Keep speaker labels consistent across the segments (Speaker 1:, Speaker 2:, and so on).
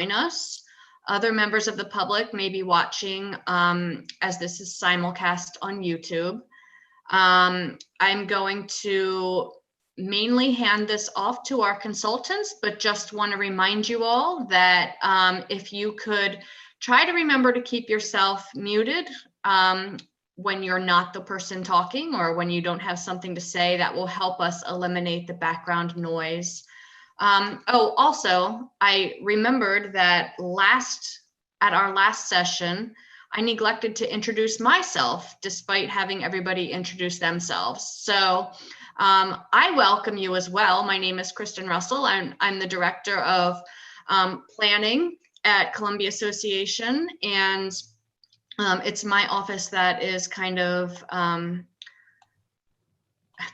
Speaker 1: join us. Other members of the public may be watching as this is simulcast on YouTube. I'm going to mainly hand this off to our consultants, but just want to remind you all that if you could try to remember to keep yourself muted when you're not the person talking or when you don't have something to say, that will help us eliminate the background noise. Also, I remembered that at our last session, I neglected to introduce myself despite having everybody introduce themselves. So I welcome you as well. My name is Kristen Russell. I'm the director of planning at Columbia Association, and it's my office that is kind of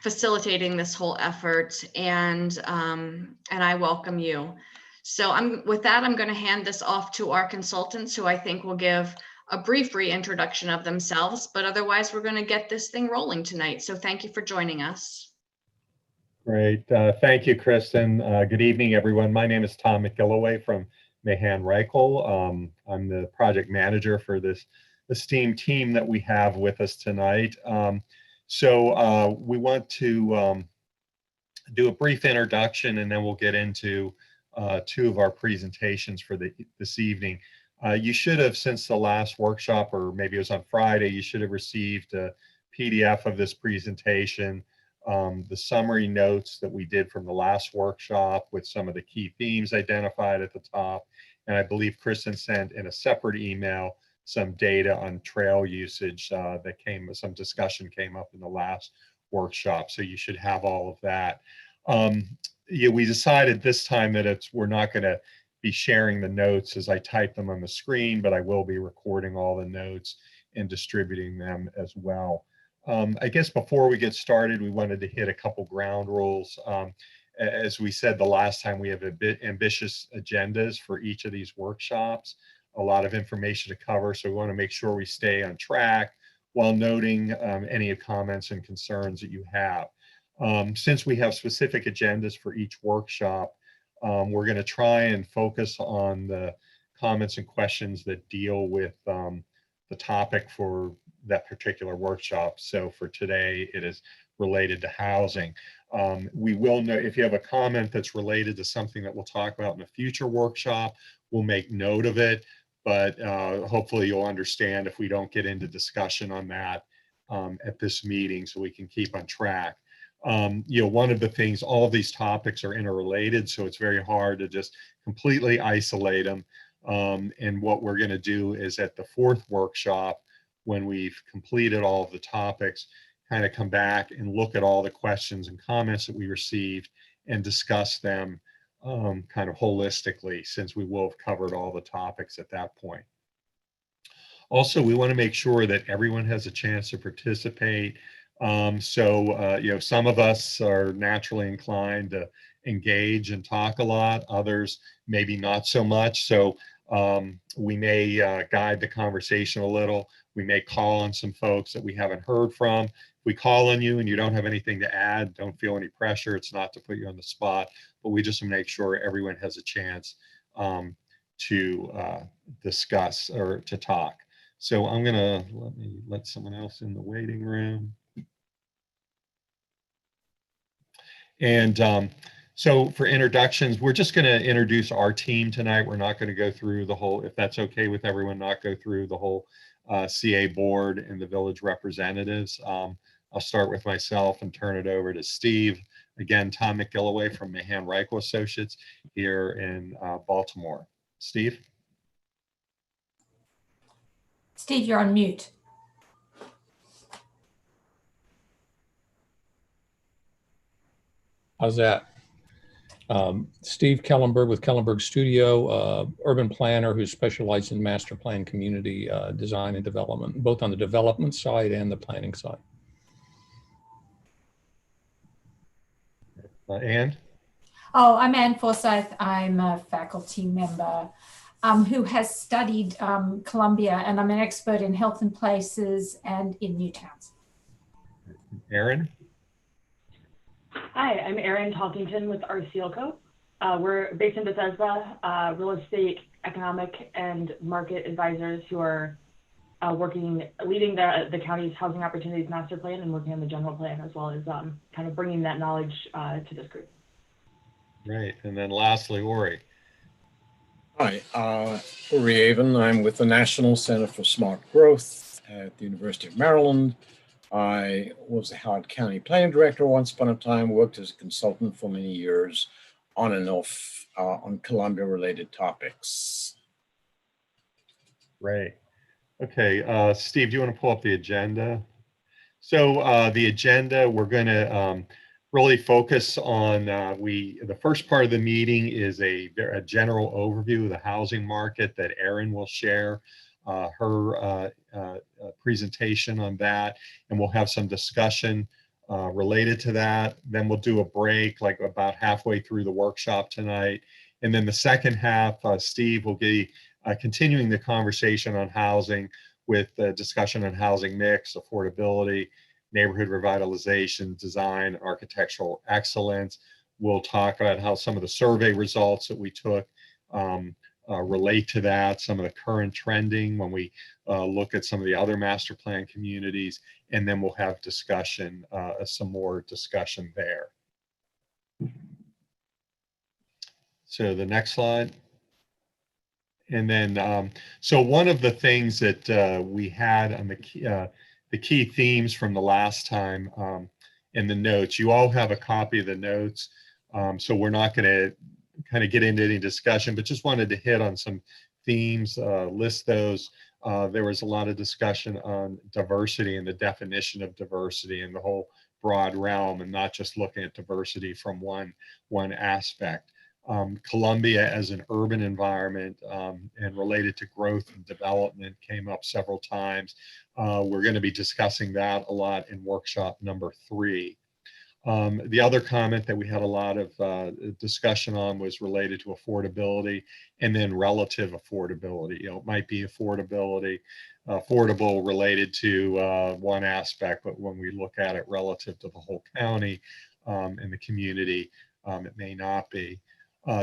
Speaker 1: facilitating this whole effort, and I welcome you. So with that, I'm going to hand this off to our consultants, who I think will give a brief reintroduction of themselves, but otherwise we're going to get this thing rolling tonight. So thank you for joining us.
Speaker 2: Great. Thank you, Kristen. Good evening, everyone. My name is Tom McGilloway from Mahan Reichel. I'm the project manager for this esteemed team that we have with us tonight. So we want to do a brief introduction, and then we'll get into two of our presentations for this evening. You should have, since the last workshop, or maybe it was on Friday, you should have received a PDF of this presentation, the summary notes that we did from the last workshop with some of the key themes identified at the top. And I believe Kristen sent in a separate email some data on trail usage some discussion came up in the last workshop. So you should have all of that. We decided this time that we're not going to be sharing the notes as I type them on the screen, but I will be recording all the notes and distributing them as well. I guess before we get started, we wanted to hit a couple ground rules. As we said the last time, we have a bit ambitious agendas for each of these workshops, a lot of information to cover. So we want to make sure we stay on track while noting any comments and concerns that you have. Since we have specific agendas for each workshop, we're going to try and focus on the comments and questions that deal with the topic for that particular workshop. So for today, it is related to housing. We will know if you have a comment that's related to something that we'll talk about in a future workshop, we'll make note of it, but hopefully you'll understand if we don't get into discussion on that at this meeting, so we can keep on track. One of the things, all of these topics are interrelated, so it's very hard to just completely isolate them. And what we're going to do is at the fourth workshop, when we've completed all of the topics, kind of come back and look at all the questions and comments that we received and discuss them kind of holistically, since we will have covered all the topics at that point. Also, we want to make sure that everyone has a chance to participate. Some of us are naturally inclined to engage and talk a lot, others maybe not so much. So we may guide the conversation a little. We may call on some folks that we haven't heard from. If we call on you and you don't have anything to add, don't feel any pressure. It's not to put you on the spot, but we just want to make sure everyone has a chance to discuss or to talk. So I'm gonna let someone else in the waiting room. And so for introductions, we're just going to introduce our team tonight. We're not going to go through the whole, if that's okay with everyone, not go through the whole CA board and the village representatives. I'll start with myself and turn it over to Steve. Again, Tom McGilloway from Mahan Reichel Associates here in Baltimore. Steve?
Speaker 3: Steve, you're on mute.
Speaker 4: How's that? Steve Kellenberg with Kellenberg Studio, urban planner who specializes in master plan community design and development, both on the development side and the planning side.
Speaker 2: Ann?
Speaker 3: Oh, I'm Ann Forsyth. I'm a faculty member who has studied Columbia, and I'm an expert in health and places and in new towns.
Speaker 2: Erin?
Speaker 5: Hi, I'm Erin Talkington with RCLCO. We're based in Bethesda, real estate economic and market advisors who are leading the county's housing opportunities master plan and working on the general plan, as well as kind of bringing that knowledge to this group.
Speaker 2: Right. And then lastly, Ori.
Speaker 6: Hi, Uri Avon. I'm with the National Center for Smart Growth at the University of Maryland. I was the Howard County Planning Director once upon a time, worked as a consultant for many years on and off on Columbia-related topics.
Speaker 2: Right. Okay, Steve, do you want to pull up the agenda? So the agenda, we're going to really focus on, the first part of the meeting is a general overview of the housing market that Erin will share her presentation on that, and we'll have some discussion related to that. Then we'll do a break, like about halfway through the workshop tonight. And then the second half, Steve will be continuing the conversation on housing with the discussion on housing mix, affordability, neighborhood revitalization, design, architectural excellence. We'll talk about how some of the survey results that we took relate to that, some of the current trending when we look at some of the other master plan communities, and then we'll have discussion, some more discussion there. So the next slide. And then, so one of the things that we had on the key themes from the last time in the notes, you all have a copy of the notes. So we're not going to kind of get into any discussion, but just wanted to hit on some themes, list those. There was a lot of discussion on diversity and the definition of diversity and the whole broad realm, and not just looking at diversity from one aspect. Columbia as an urban environment and related to growth and development came up several times. We're going to be discussing that a lot in workshop number 3. The other comment that we had a lot of discussion on was related to affordability and then relative affordability. You know, it might be affordable related to one aspect, but when we look at it relative to the whole county and the community, it may not be.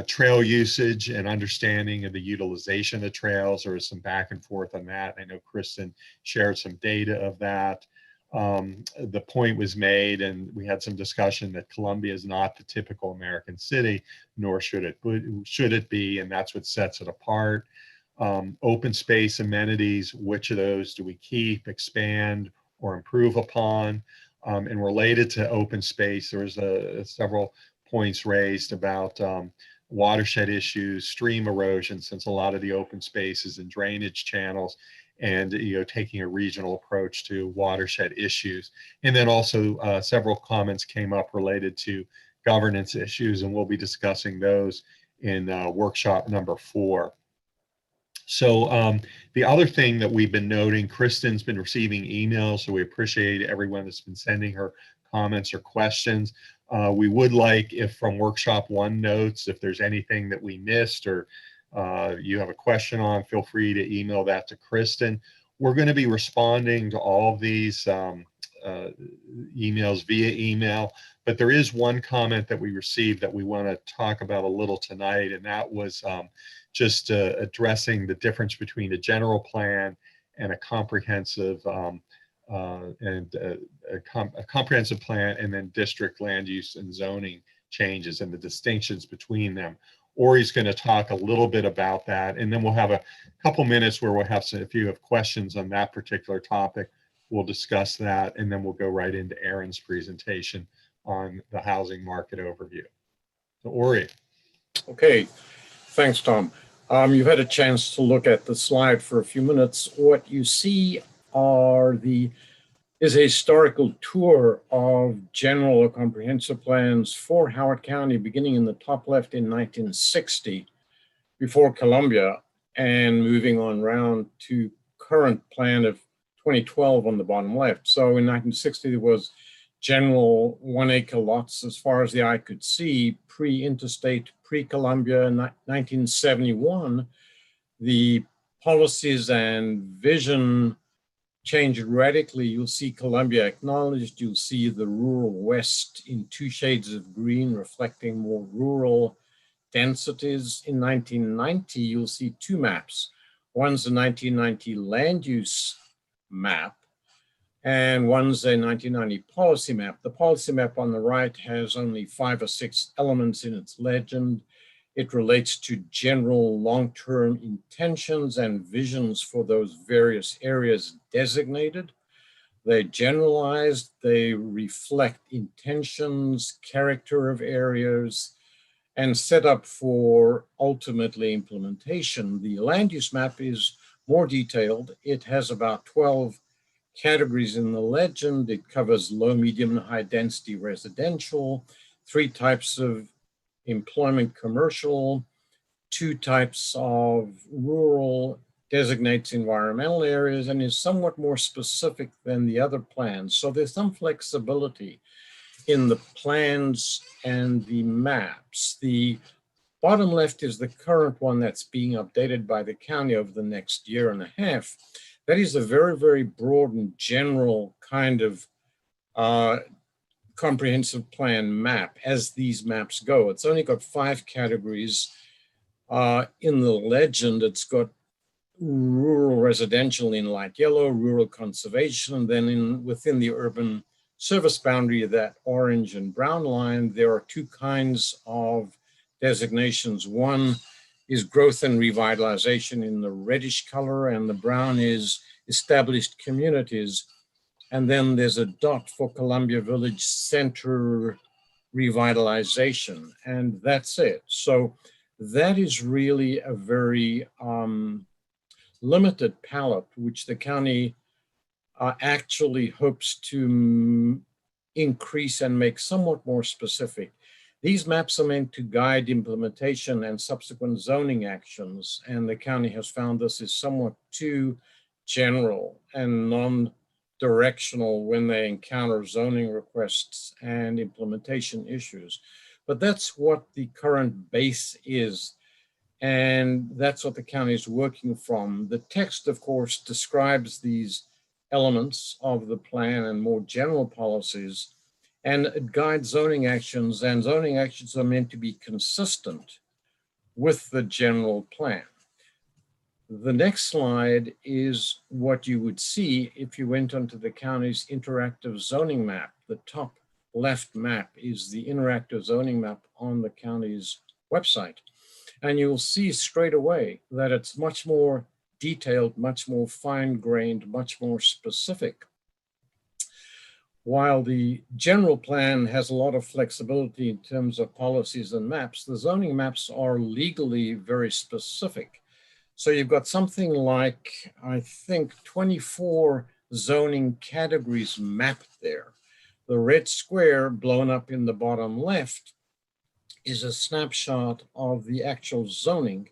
Speaker 2: Trail usage and understanding of the utilization of trails. There was some back and forth on that. I know Kristen shared some data of that. The point was made, and we had some discussion that Columbia is not the typical American city, nor should it be, and that's what sets it apart. Open space amenities, which of those do we keep, expand, or improve upon? And related to open space, there was several points raised about watershed issues, stream erosion, since a lot of the open spaces and drainage channels, and taking a regional approach to watershed issues. And then also several comments came up related to governance issues, and we'll be discussing those in workshop number 4. So the other thing that we've been noting, Kristen's been receiving emails, so we appreciate everyone that's been sending her comments or questions. We would like, if from workshop 1 notes, if there's anything that we missed or you have a question on, feel free to email that to Kristen. We're going to be responding to all of these emails via email, but there is one comment that we received that we want to talk about a little tonight, and that was just addressing the difference between a general plan and a comprehensive comprehensive plan, and then district land use and zoning changes and the distinctions between them. Ori's going to talk a little bit about that, and then we'll have a couple minutes where we'll have some, if you have questions on that particular topic, we'll discuss that, and then we'll go right into Erin's presentation on the housing market overview. So Ori.
Speaker 6: Okay, thanks, Tom. You've had a chance to look at the slide for a few minutes. What you see is a historical tour of general or comprehensive plans for Howard County, beginning in the top left in 1960, before Columbia, and moving on round to current plan of 2012 on the bottom left. So in 1960, there was general 1-acre lots as far as the eye could see, pre-interstate, pre-Columbia. In 1971, the policies and vision changed radically. You'll see Columbia acknowledged. You'll see the rural West in 2 shades of green, reflecting more rural densities. In 1990, you'll see two maps. One's the 1990 land use map, and one's a 1990 policy map. The policy map on the right has only 5 or 6 elements in its legend. It relates to general long-term intentions and visions for those various areas designated. They're generalized, they reflect intentions, character of areas, and set up for ultimately implementation. The land use map is more detailed. It has about 12 categories in the legend. It covers low, medium, and high density residential, 3 types of employment commercial, 2 types of rural, designates environmental areas, and is somewhat more specific than the other plans. So there's some flexibility in the plans and the maps. The bottom left is the current one that's being updated by the county over the next year and a half. That is a very, very broad and general kind of comprehensive plan map as these maps go. It's only got 5 categories. In the legend, it's got rural residential in light yellow, rural conservation, and then within the urban service boundary, that orange and brown line, there are 2 kinds of designations. One is growth and revitalization in the reddish color, and the brown is established communities. And then there's a dot for Columbia Village Center revitalization, and that's it. So that is really a very limited palette, which the county actually hopes to increase and make somewhat more specific. These maps are meant to guide implementation and subsequent zoning actions, and the county has found this is somewhat too general and non-directional when they encounter zoning requests and implementation issues. But that's what the current base is, and that's what the county is working from. The text, of course, describes these elements of the plan and more general policies, and it guides zoning actions, and zoning actions are meant to be consistent with the general plan. The next slide is what you would see if you went onto the county's interactive zoning map. The top left map is the interactive zoning map on the county's website. And you'll see straight away that it's much more detailed, much more fine-grained, much more specific. While the general plan has a lot of flexibility in terms of policies and maps, the zoning maps are legally very specific. So you've got something like, I think, 24 zoning categories mapped there. The red square blown up in the bottom left is a snapshot of the actual zoning.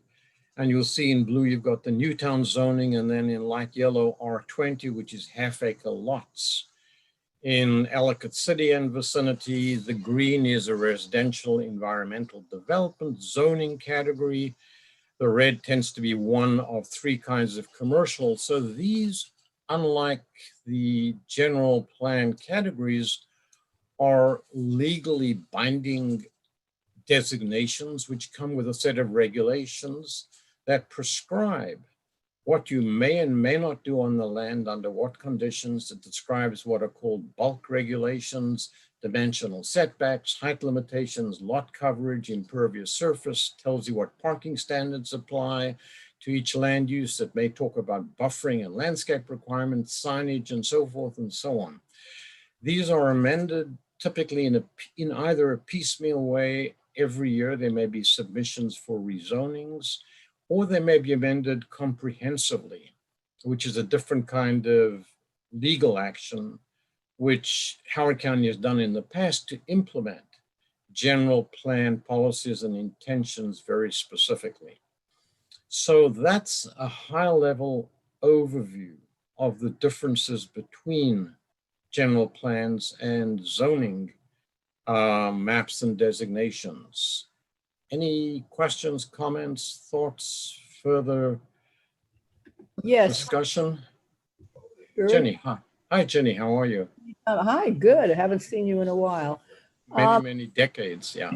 Speaker 6: And you'll see in blue, you've got the Newtown zoning, and then in light yellow, R20, which is half-acre lots. In Ellicott City and vicinity, the green is a residential environmental development zoning category. The red tends to be one of 3 kinds of commercial. So these, unlike the general plan categories, are legally binding designations which come with a set of regulations that prescribe what you may and may not do on the land, under what conditions. It describes what are called bulk regulations, dimensional setbacks, height limitations, lot coverage, impervious surface, tells you what parking standards apply to each land use. It may talk about buffering and landscape requirements, signage, and so forth and so on. These are amended typically in either a piecemeal way every year. There may be submissions for rezonings, or they may be amended comprehensively, which is a different kind of legal action, which Howard County has done in the past to implement general plan policies and intentions very specifically. So that's a high-level overview of the differences between general plans and zoning maps and designations. Any questions, comments, thoughts, further
Speaker 7: Yes.
Speaker 6: discussion?
Speaker 7: Sure.
Speaker 6: Jenny, hi. Hi, Jenny, how are you?
Speaker 7: Hi, good. I haven't seen you in a while.
Speaker 6: Many, many decades, yeah.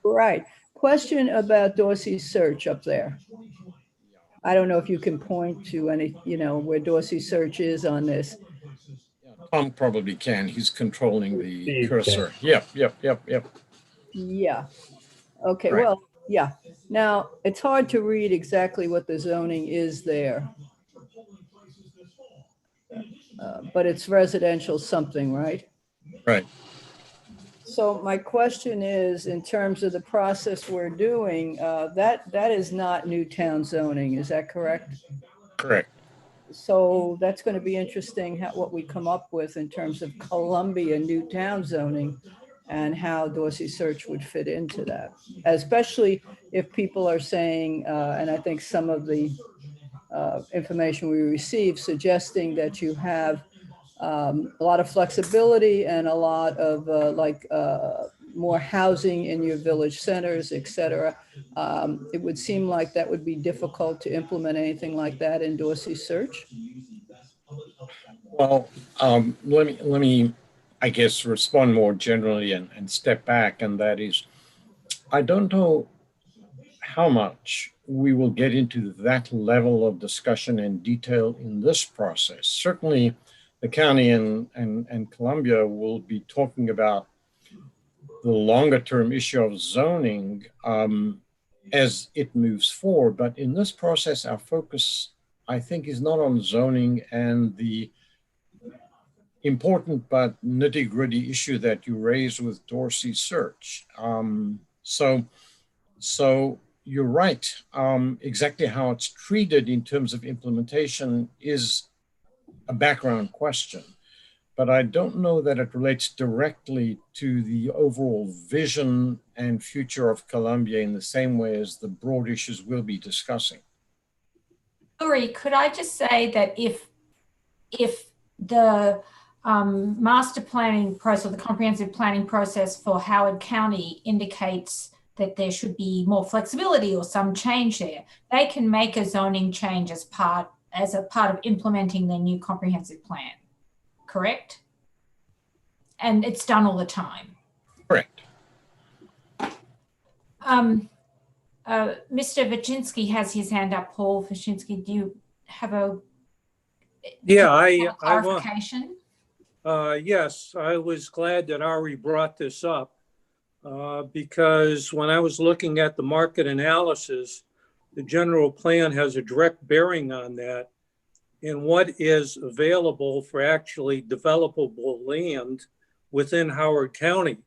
Speaker 7: Right. question about Dorsey Search up there. I don't know if you can point to any, where Dorsey Search is on this.
Speaker 6: Tom probably can. He's controlling the
Speaker 2: Steve
Speaker 6: cursor. Yep.
Speaker 7: Yeah. Okay,
Speaker 6: Right.
Speaker 7: well, yeah. Now, it's hard to read exactly what the zoning is there. But it's residential something, right?
Speaker 6: Right.
Speaker 7: So my question is, in terms of the process we're doing, that is not Newtown zoning, is that correct?
Speaker 6: Correct.
Speaker 7: So that's going to be interesting, what we come up with in terms of Columbia Newtown zoning and how Dorsey Search would fit into that, especially if people are saying, and I think some of the information we received suggesting that you have a lot of flexibility and a lot of more housing in your village centers, et cetera. It would seem like that would be difficult to implement anything like that in Dorsey Search.
Speaker 6: Well, let me, I guess, respond more generally and step back. And that is, I don't know how much we will get into that level of discussion and detail in this process. Certainly, the county and Columbia will be talking about the longer term issue of zoning as it moves forward. But in this process, our focus, I think, is not on zoning and the important but nitty gritty issue that you raised with Dorsey Search. So you're right. Exactly how it's treated in terms of implementation is a background question, but I don't know that it relates directly to the overall vision and future of Columbia in the same way as the broad issues we'll be discussing.
Speaker 3: Lori, could I just say that if the master planning process, the comprehensive planning process for Howard County indicates that there should be more flexibility or some change there, they can make a zoning change as a part of implementing their new comprehensive plan, correct? And it's done all the time.
Speaker 6: Correct.
Speaker 3: Mr. Vachinsky has his hand up. Paul Vachinsky, do you have a clarification?
Speaker 8: Yes, I was glad that Ari brought this up because when I was looking at the market analysis, the general plan has a direct bearing on that and what is available for actually developable land within Howard County.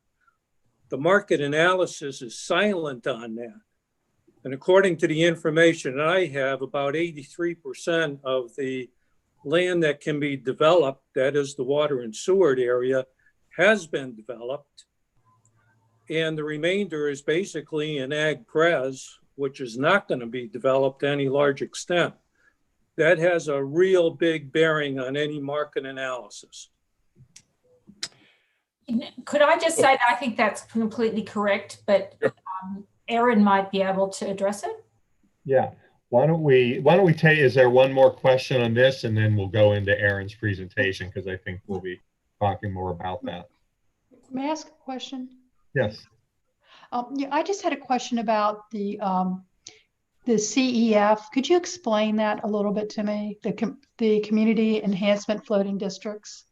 Speaker 8: The market analysis is silent on that. And according to the information I have, about 83% of the land that can be developed, that is the water and sewer area, has been developed. And the remainder is basically in ag pres, which is not going to be developed to any large extent. That has a real big bearing on any market analysis.
Speaker 3: Could I just say that I think that's completely correct, but Erin might be able to address it?
Speaker 2: Yeah. Why don't we take, is there one more question on this and then we'll go into Erin's presentation because I think we'll be talking more about that.
Speaker 9: May I ask a question?
Speaker 2: Yes.
Speaker 9: Yeah, I just had a question about the CEF. Could you explain that a little bit to me? The Community Enhancement Floating Districts.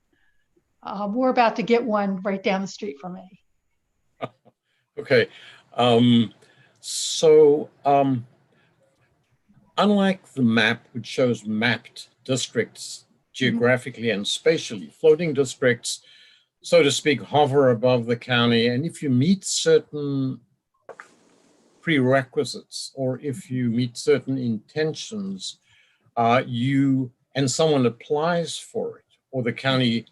Speaker 9: We're about to get one right down the street from me.
Speaker 6: Okay. Unlike the map, which shows mapped districts geographically and spatially, floating districts, so to speak, hover above the county. And if you meet certain prerequisites, or if you meet certain intentions, and someone applies for it, or the county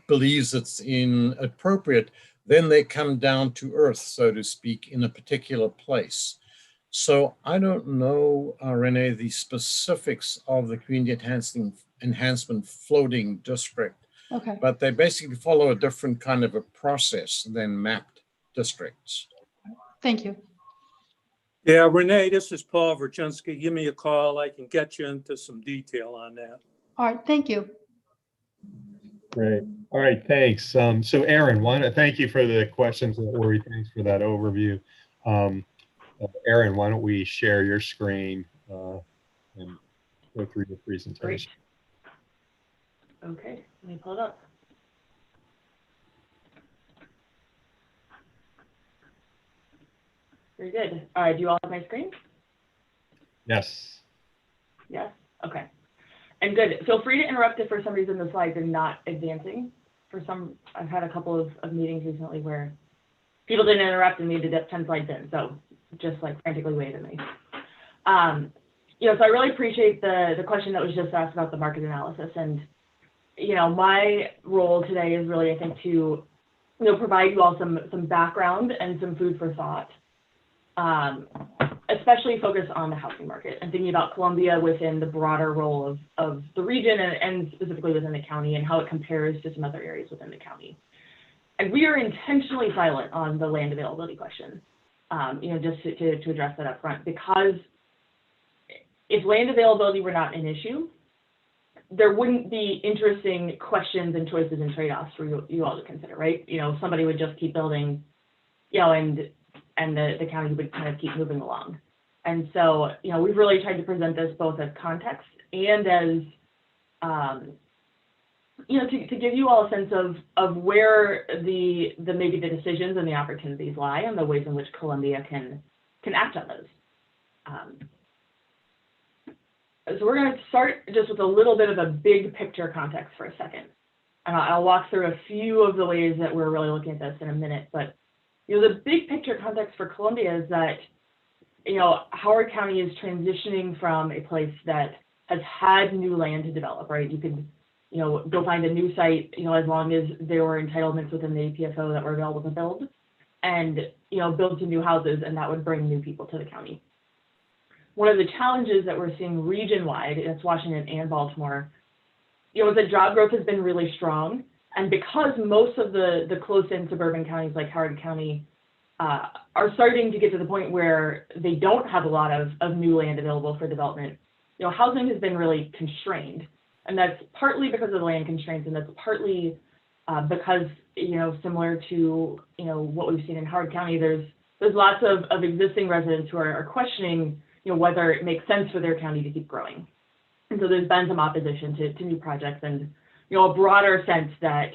Speaker 6: believes it's inappropriate, then they come down to earth, so to speak, in a particular place. So I don't know, Renee, the specifics of the Community Enhancement Floating District,
Speaker 9: Okay.
Speaker 6: but they basically follow a different kind of a process than mapped districts.
Speaker 9: Thank you.
Speaker 8: Yeah, Renee, this is Paul Vachinsky. Give me a call. I can get you into some detail on that.
Speaker 9: All right. Thank you.
Speaker 2: Great. All right, thanks. So Erin, thank you for the questions, Lori. Thanks for that overview. Erin, why don't we share your screen and go through the presentation?
Speaker 5: Great. Okay, let me pull it up. Very good. All right, do you all have my screen?
Speaker 2: Yes.
Speaker 5: Yes? Okay. And good. Feel free to interrupt if for some reason the slides are not advancing. I've had a couple of meetings recently where people didn't interrupt and we ended up 10 slides in. So just like frantically wave at me. So I really appreciate the question that was just asked about the market analysis. And, my role today is really, I think, to, provide you all some background and some food for thought. Especially focus on the housing market and thinking about Columbia within the broader role of the region and specifically within the county and how it compares to some other areas within the county. And we are intentionally silent on the land availability question, just to address that up front, because if land availability were not an issue, there wouldn't be interesting questions and choices and trade-offs for you all to consider, right? Somebody would just keep building, and the county would kind of keep moving along. And so, we've really tried to present this both as context and as, to give you all a sense of where maybe the decisions and the opportunities lie and the ways in which Columbia can act on those. So we're going to start just with a little bit of a big picture context for a second. And I'll walk through a few of the ways that we're really looking at this in a minute, but the big picture context for Columbia is that, Howard County is transitioning from a place that has had new land to develop, right? You could, go find a new site, as long as there were entitlements within the APFO that were available to build and, build some new houses, and that would bring new people to the county. One of the challenges that we're seeing region-wide, it's Washington and Baltimore, is that job growth has been really strong. And because most of the close-in suburban counties like Howard County are starting to get to the point where they don't have a lot of new land available for development, housing has been really constrained. And that's partly because of the land constraints, and that's partly because, similar to, what we've seen in Howard County, there's lots of existing residents who are questioning, whether it makes sense for their county to keep growing. And so there's been some opposition to new projects and, a broader sense that,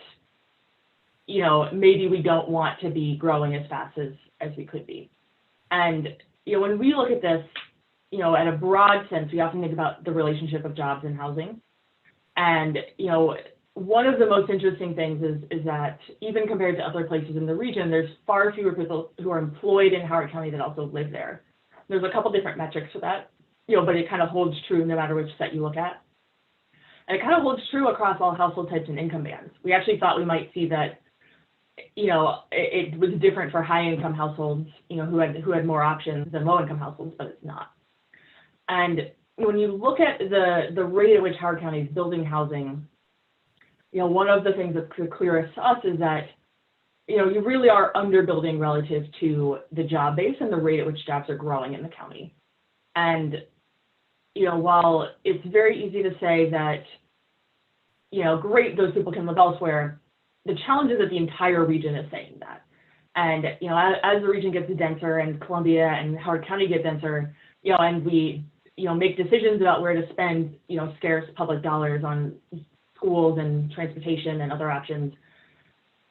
Speaker 5: maybe we don't want to be growing as fast as we could be. And, when we look at this, at a broad sense, we often think about the relationship of jobs and housing. And, one of the most interesting things is that even compared to other places in the region, there's far fewer people who are employed in Howard County that also live there. There's a couple different metrics for that, but it kind of holds true no matter which set you look at. And it kind of holds true across all household types and income bands. We actually thought we might see that, it was different for high-income households, who had more options than low-income households, but it's not. And when you look at the rate at which Howard County is building housing, one of the things that's clearest to us is that, you really are underbuilding relative to the job base and the rate at which jobs are growing in the county. And, while it's very easy to say that, great, those people can live elsewhere, the challenge is that the entire region is saying that. And, as the region gets denser and Columbia and Howard County get denser, and we, make decisions about where to spend, scarce public dollars on schools and transportation and other options,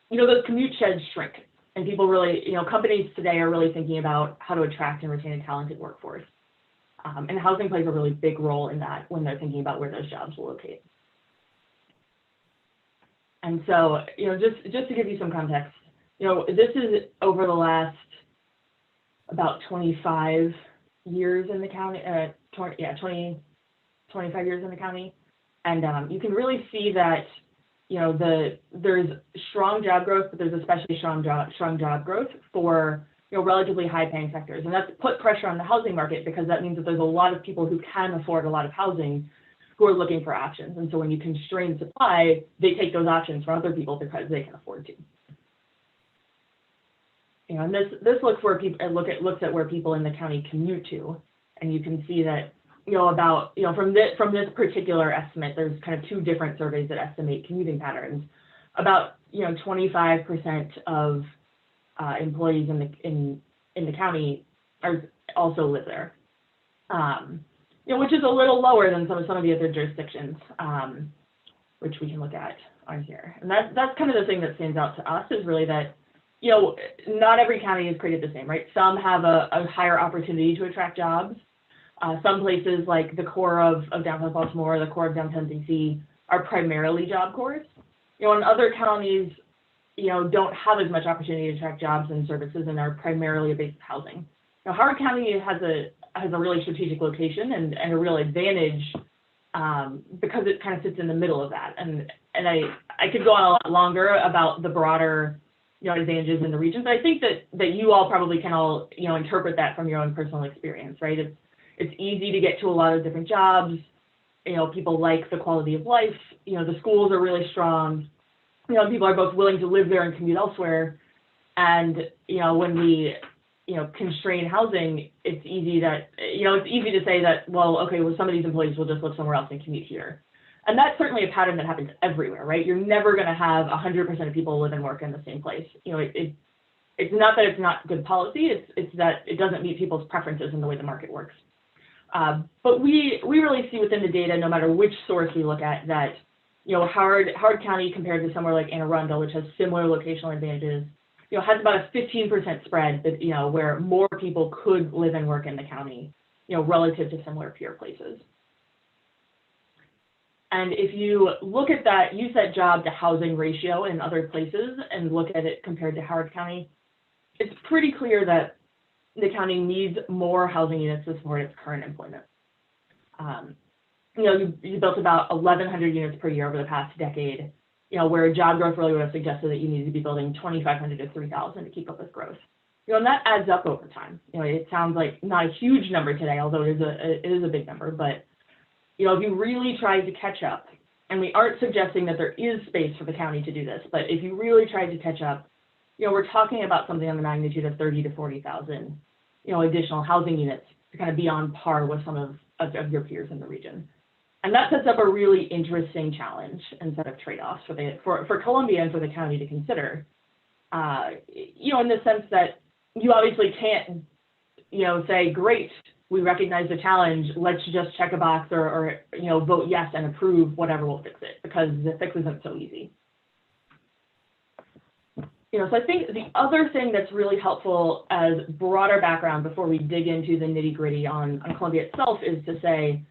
Speaker 5: those commute sheds shrink. And people really, companies today are really thinking about how to attract and retain a talented workforce. And housing plays a really big role in that when they're thinking about where those jobs will locate. And so, just to give you some context, this is over the last about 25 years in the county, 25 years in the county. And you can really see that, there's strong job growth, but there's especially strong job growth for, relatively high paying sectors. And that's put pressure on the housing market because that means that there's a lot of people who can afford a lot of housing who are looking for options. And so when you constrain supply, they take those options from other people because they can afford to. And this looks at where people in the county commute to, and you can see that from this particular estimate, there's kind of two different surveys that estimate commuting patterns. About 25% of employees in in the county also live there. Which is a little lower than some of the other jurisdictions, which we can look at on here. And that's kind of the thing that stands out to us, is really that, not every county is created the same, right? Some have a higher opportunity to attract jobs. Some places like the core of downtown Baltimore, the core of downtown DC are primarily Job Corps. And other counties, don't have as much opportunity to attract jobs and services and are primarily a base of housing. Now, Howard County has a really strategic location and a real advantage because it kind of sits in the middle of that. And I could go on a lot longer about the broader advantages in the region, but I think that you all probably can all interpret that from your own personal experience, right? It's easy to get to a lot of different jobs. People like the quality of life. The schools are really strong. People are both willing to live there and commute elsewhere. And when we constrain housing, it's easy to say that, well, okay, well, some of these employees will just live somewhere else and commute here. And that's certainly a pattern that happens everywhere, right? You're never going to have 100% of people live and work in the same place. It's not that it's not good policy, it's that it doesn't meet people's preferences in the way the market works. But we really see within the data, no matter which source we look at, that Howard County compared to somewhere like Anne Arundel, which has similar locational advantages, has about a 15% spread that, where more people could live and work in the county, relative to similar peer places. And if you look at that, use that job to housing ratio in other places and look at it compared to Howard County, it's pretty clear that the county needs more housing units to support its current employment. You built about 1,100 units per year over the past decade, where job growth really would have suggested that you needed to be building 2,500 to 3,000 to keep up with growth. And that adds up over time. It sounds like not a huge number today, although it is a big number, but if you really tried to catch up, and we aren't suggesting that there is space for the county to do this, but if you really tried to catch up, we're talking about something on the magnitude of 30 to 40,000, additional housing units to kind of be on par with some of your peers in the region. And that sets up a really interesting challenge and set of trade-offs for Columbia and for the county to consider. In the sense that you obviously can't, say, great, we recognize the challenge, let's just check a box or vote yes and approve whatever will fix it, because the fix isn't so easy. So I think the other thing that's really helpful as broader background before we dig into the nitty-gritty on Columbia itself is to say,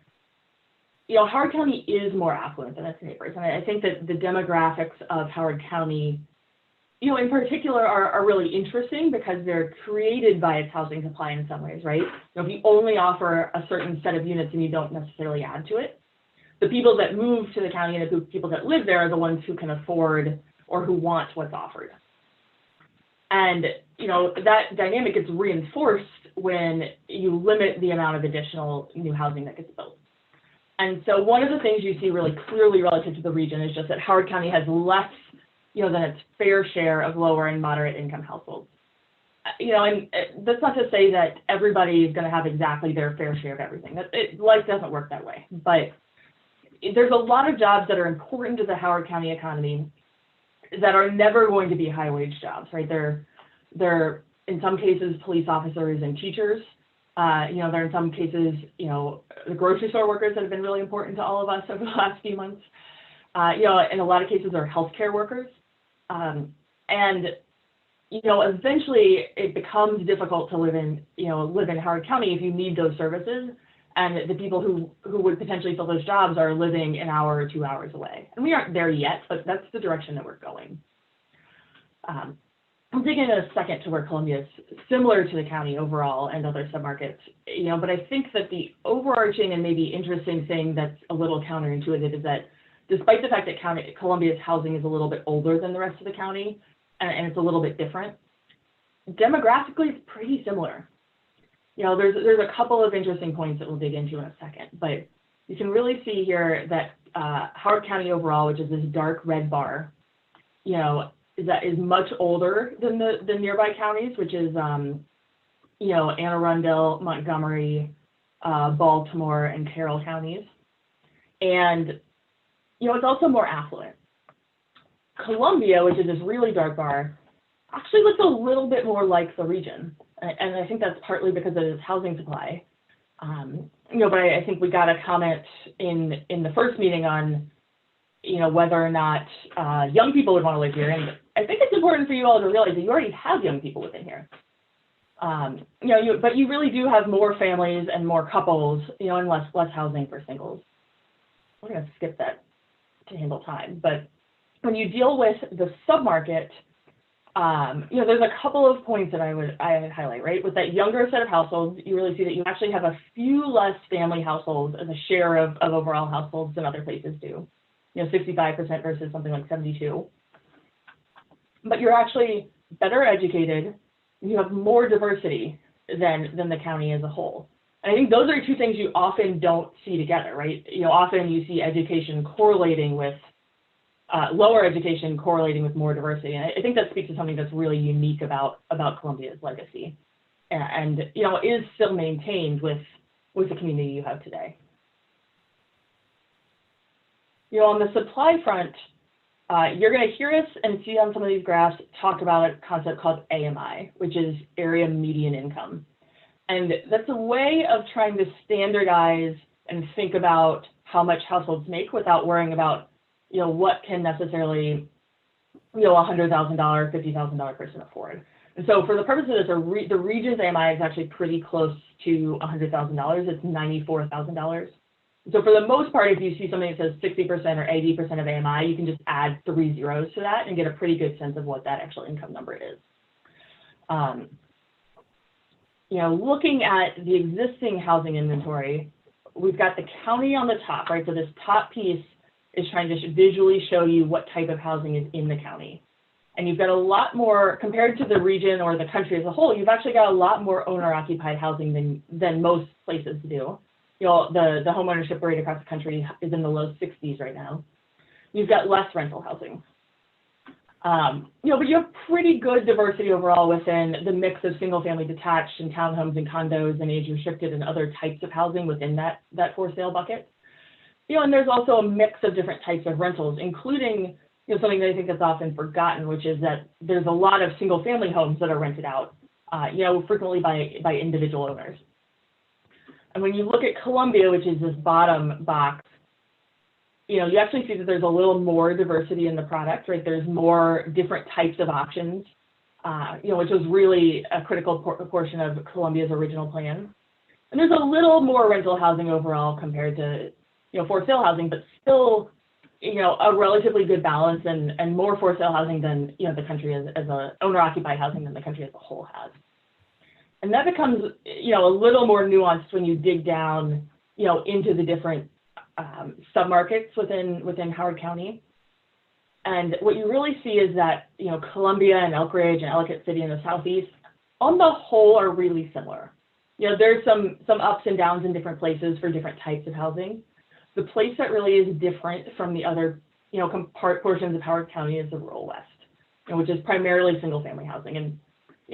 Speaker 5: Howard County is more affluent than its neighbors. And I think that the demographics of Howard County, in particular are really interesting because they're created by its housing supply in some ways, right? If you only offer a certain set of units and you don't necessarily add to it, the people that move to the county and the people that live there are the ones who can afford or who want what's offered. And, that dynamic gets reinforced when you limit the amount of additional new housing that gets built. And so one of the things you see really clearly relative to the region is just that Howard County has less, than its fair share of lower and moderate income households. And that's not to say that everybody is going to have exactly their fair share of everything. Life doesn't work that way. But there's a lot of jobs that are important to the Howard County economy that are never going to be high wage jobs, right? They're in some cases police officers and teachers. They're in some cases, the grocery store workers that have been really important to all of us over the last few months. In a lot of cases are healthcare workers. Eventually it becomes difficult to live in Howard County if you need those services. And the people who would potentially fill those jobs are living an hour or 2 hours away. And we aren't there yet, but that's the direction that we're going. I'll dig in a second to where Columbia is similar to the county overall and other submarkets, but I think that the overarching and maybe interesting thing that's a little counterintuitive is that despite the fact that Columbia's housing is a little bit older than the rest of the county, and it's a little bit different, demographically it's pretty similar. There's a couple of interesting points that we'll dig into in a second, but you can really see here that Howard County overall, which is this dark red bar, is much older than the nearby counties, which is, Anne Arundel, Montgomery, Baltimore, and Carroll counties. And, it's also more affluent. Columbia, which is this really dark bar, actually looks a little bit more like the region. And I think that's partly because of this housing supply. But I think we got a comment in the first meeting on, whether or not young people would want to live here. And I think it's important for you all to realize that you already have young people within here. But you really do have more families and more couples, and less housing for singles. We're going to skip that to handle time. But when you deal with the submarket, there's a couple of points that I would highlight, right? With that younger set of households, you really see that you actually have a few less family households as a share of overall households than other places do. 65% versus something like 72. But you're actually better educated. You have more diversity than the county as a whole. And I think those are two things you often don't see together, right? Often you see education correlating with lower education correlating with more diversity. And I think that speaks to something that's really unique about Columbia's legacy and is still maintained with the community you have today. On the supply front, you're going to hear us and see on some of these graphs talk about a concept called AMI, which is area median income. And that's a way of trying to standardize and think about how much households make without worrying about, what can necessarily, $100,000, $50,000 person afford. And so for the purpose of this, the region's AMI is actually pretty close to $100,000. It's $94,000. So for the most part, if you see something that says 60% or 80% of AMI, you can just add 3 zeros to that and get a pretty good sense of what that actual income number is. Looking at the existing housing inventory, we've got the county on the top, right? So this top piece is trying to visually show you what type of housing is in the county. And you've got a lot more, compared to the region or the country as a whole, you've actually got a lot more owner-occupied housing than most places do. The home ownership rate across the country is in the low 60s right now. You've got less rental housing. But you have pretty good diversity overall within the mix of single-family detached and townhomes and condos and age-restricted and other types of housing within that for-sale bucket. And there's also a mix of different types of rentals, including something that I think is often forgotten, which is that there's a lot of single-family homes that are rented out, frequently by individual owners. And when you look at Columbia, which is this bottom box, you actually see that there's a little more diversity in the product, right? There's more different types of options, which was really a critical portion of Columbia's original plan. And there's a little more rental housing overall compared to, for sale housing, but still, a relatively good balance and more for sale housing than, the country as a owner-occupied housing than the country as a whole has. And that becomes, a little more nuanced when you dig down, into the different submarkets within Howard County. And what you really see is that, Columbia and Elkridge and Ellicott City in the southeast, on the whole, are really similar. There's some ups and downs in different places for different types of housing. The place that really is different from the other, portions of Howard County is the rural west, which is primarily single-family housing. And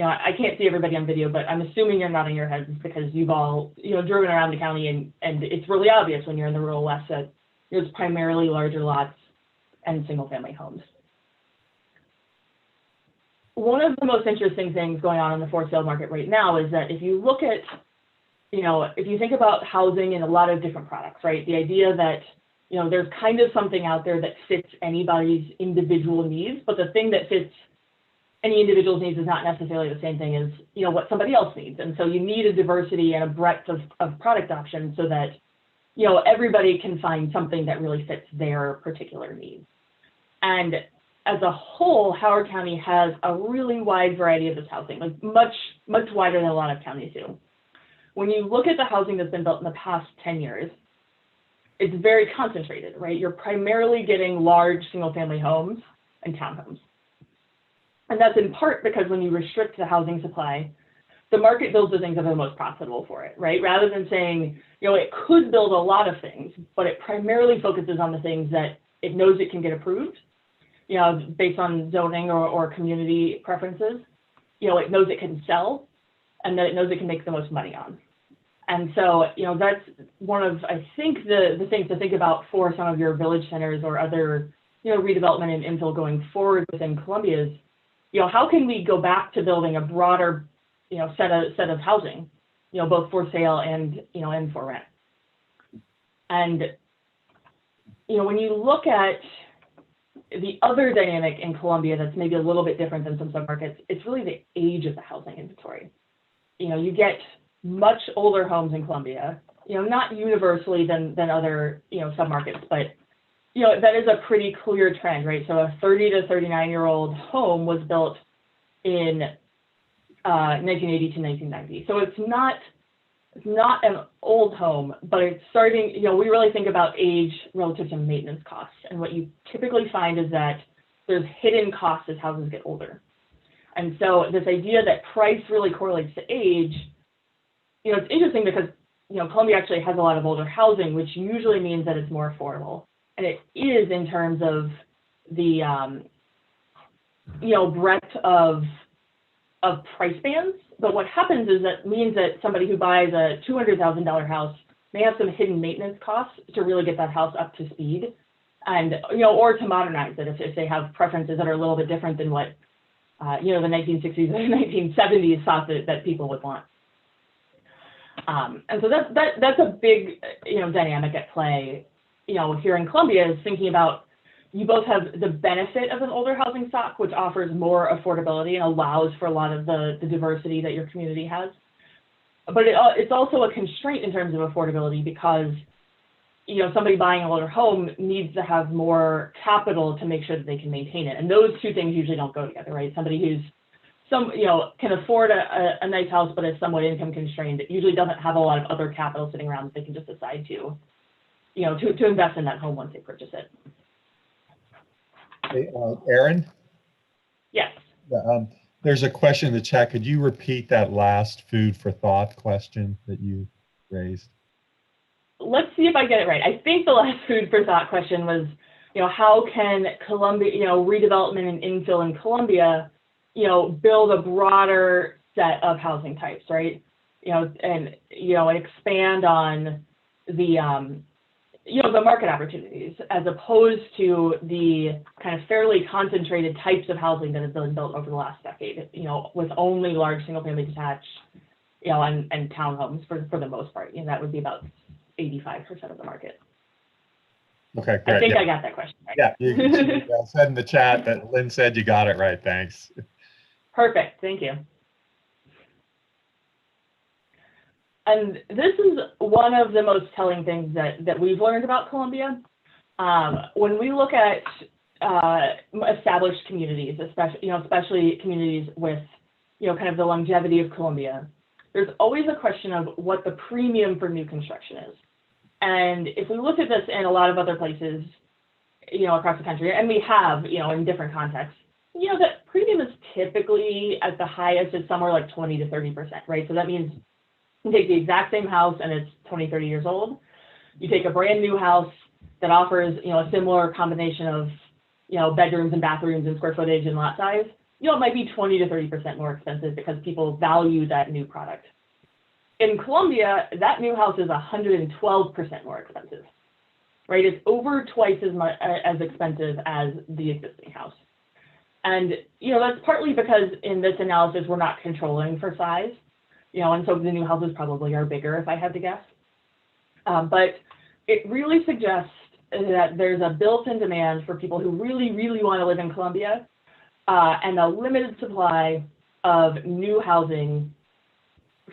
Speaker 5: I can't see everybody on video, but I'm assuming you're nodding your heads because you've all, driven around the county and it's really obvious when you're in the rural west that there's primarily larger lots and single-family homes. One of the most interesting things going on in the for sale market right now is that if you look at, if you think about housing in a lot of different products, right? The idea that, there's kind of something out there that fits anybody's individual needs, but the thing that fits any individual's needs is not necessarily the same thing as, what somebody else needs. And so you need a diversity and a breadth of product options so that, everybody can find something that really fits their particular needs. And as a whole, Howard County has a really wide variety of this housing, like much, much wider than a lot of counties do. When you look at the housing that's been built in the past 10 years, it's very concentrated, right? You're primarily getting large single-family homes and townhomes. And that's in part because when you restrict the housing supply, the market builds the things that are the most profitable for it, right? Rather than saying, it could build a lot of things, but it primarily focuses on the things that it knows it can get approved, based on zoning or community preferences. It knows it can sell and that it knows it can make the most money on. And so, that's one of, I think, the things to think about for some of your village centers or other, redevelopment and infill going forward within Columbia is, how can we go back to building a broader set of housing, both for sale and, and for rent. And, when you look at the other dynamic in Columbia that's maybe a little bit different than some submarkets, it's really the age of the housing inventory. You get much older homes in Columbia, not universally than other, submarkets, but, that is a pretty clear trend, right? So a 30 to 39-year-old home was built in 1980 to 1990. So it's not an old home, but it's starting, we really think about age relative to maintenance costs. And what you typically find is that there's hidden costs as houses get older. And so this idea that price really correlates to age, it's interesting because, Columbia actually has a lot of older housing, which usually means that it's more affordable. And it is in terms of the, breadth of price bands. But what happens is that means that somebody who buys a $200,000 house may have some hidden maintenance costs to really get that house up to speed, and or to modernize it if they have preferences that are a little bit different than what the 1960s and 1970s thought that people would want. And so that's a big dynamic at play. Here in Columbia is thinking about, you both have the benefit of an older housing stock, which offers more affordability and allows for a lot of the diversity that your community has. But it's also a constraint in terms of affordability because, somebody buying an older home needs to have more capital to make sure that they can maintain it. And those two things usually don't go together, right? Somebody who's can afford a nice house but is somewhat income constrained, it usually doesn't have a lot of other capital sitting around that they can just decide to invest in that home once they purchase it.
Speaker 2: Hey, Aaron?
Speaker 5: Yes.
Speaker 2: There's a question in the chat. Could you repeat that last food for thought question that you raised?
Speaker 5: Let's see if I get it right. I think the last food for thought question was, how can Columbia, redevelopment and infill in Columbia, build a broader set of housing types, right? And expand on the the market opportunities as opposed to the kind of fairly concentrated types of housing that has been built over the last decade, with only large single family detached, and townhomes for the most part. That would be about 85% of the market.
Speaker 2: Okay, great.
Speaker 5: I think I got that question right.
Speaker 2: Yeah, you said in the chat that Lynn said you got it right. Thanks.
Speaker 5: Perfect. Thank you. And this is one of the most telling things that we've learned about Columbia. When we look at established communities, especially communities with, kind of the longevity of Columbia, there's always a question of what the premium for new construction is. And if we look at this in a lot of other places, across the country, and we have, in different contexts, that premium is typically at the highest is somewhere like 20 to 30%, right? So that means you take the exact same house and it's 20, 30 years old. You take a brand new house that offers, a similar combination of, bedrooms and bathrooms and square footage and lot size. It might be 20 to 30% more expensive because people value that new product. In Columbia, that new house is 112% more expensive, right? It's over twice as expensive as the existing house. And, that's partly because in this analysis, we're not controlling for size. And so the new houses probably are bigger, if I had to guess. But it really suggests that there's a built-in demand for people who really, really want to live in Columbia, and a limited supply of new housing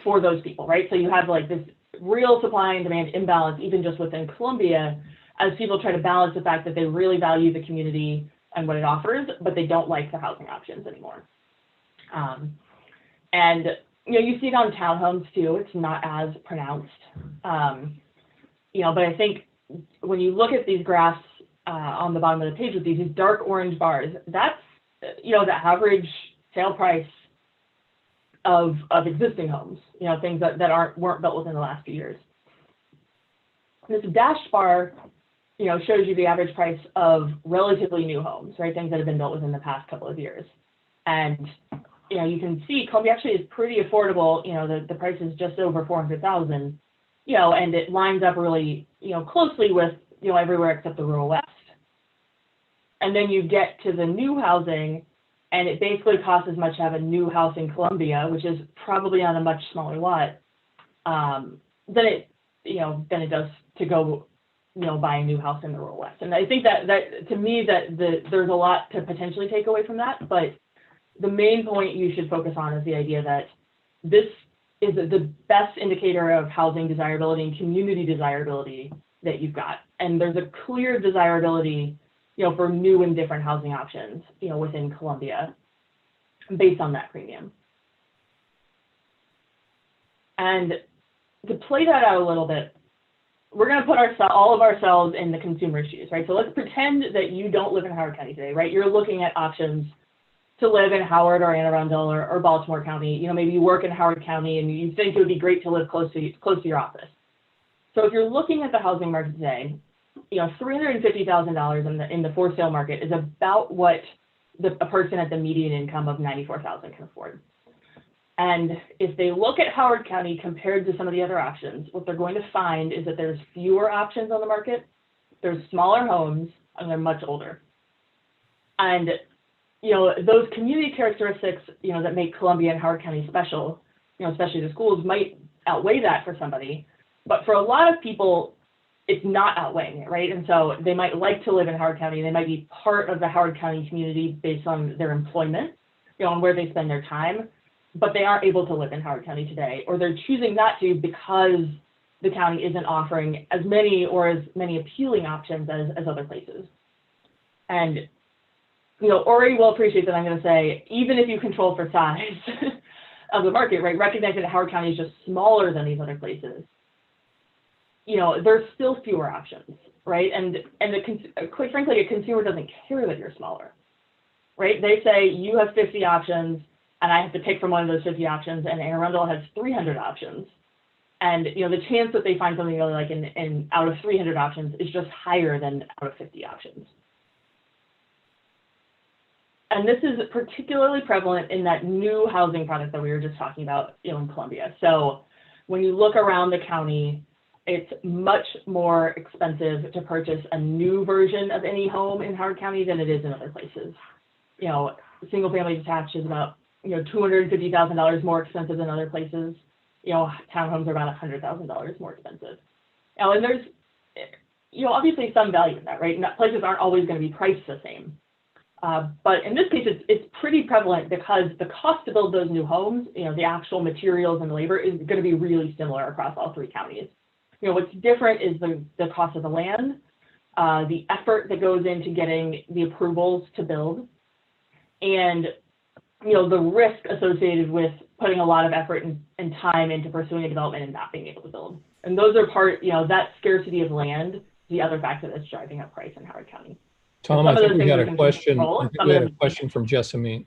Speaker 5: for those people, right? So you have like this real supply and demand imbalance, even just within Columbia, as people try to balance the fact that they really value the community and what it offers, but they don't like the housing options anymore. And you see it on townhomes too. It's not as pronounced, but I think when you look at these graphs on the bottom of the page with these dark orange bars, that's the average sale price of existing homes. Things that weren't built within the last few years. This dashed bar, shows you the average price of relatively new homes, right? Things that have been built within the past couple of years, and you can see Columbia actually is pretty affordable. The price is just over $400,000, and it lines up really, closely with, everywhere except the rural West. And then you get to the new housing and it basically costs as much to have a new house in Columbia, which is probably on a much smaller lot, than it does to go, buy a new house in the rural West. And I think that to me there's a lot to potentially take away from that, but the main point you should focus on is the idea that this is the best indicator of housing desirability and community desirability that you've got. And there's a clear desirability, for new and different housing options, within Columbia based on that premium. And to play that out a little bit, we're going to put all of ourselves in the consumer's shoes, right? So let's pretend that you don't live in Howard County today, right? You're looking at options to live in Howard or Anne Arundel or Baltimore County. Maybe you work in Howard County and you think it would be great to live close to your office. So if you're looking at the housing market today, $350,000 in the for sale market is about what a person at the median income of $94,000 can afford. And if they look at Howard County compared to some of the other options, what they're going to find is that there's fewer options on the market, there's smaller homes, and they're much older. And those community characteristics, that make Columbia and Howard County special, especially the schools, might outweigh that for somebody. But for a lot of people, it's not outweighing it, right? And so they might like to live in Howard County. They might be part of the Howard County community based on their employment, and where they spend their time, but they aren't able to live in Howard County today, or they're choosing not to because the county isn't offering as many appealing options as other places. And Ori will appreciate that I'm going to say, even if you control for size of the market, right, recognizing that Howard County is just smaller than these other places, there's still fewer options, right? And quite frankly, a consumer doesn't care that you're smaller, right? They say you have 50 options, and I have to pick from one of those 50 options, and Anne Arundel has 300 options. And the chance that they find something really like in out of 300 options is just higher than out of 50 options. And this is particularly prevalent in that new housing product that we were just talking about, in Columbia. So when you look around the county, it's much more expensive to purchase a new version of any home in Howard County than it is in other places. Single family detached is about, $250,000 more expensive than other places. Townhomes are about $100,000 more expensive. And there's, obviously some value in that, right? Places aren't always going to be priced the same. But in this case, it's pretty prevalent because the cost to build those new homes, the actual materials and labor is going to be really similar across all three counties. What's different is the cost of the land, the effort that goes into getting the approvals to build, and the risk associated with putting a lot of effort and time into pursuing a development and not being able to build. And those are that scarcity of land, the other factor that's driving up price in Howard County.
Speaker 4: Tom, I think we had a question. We had a question from Jessamine.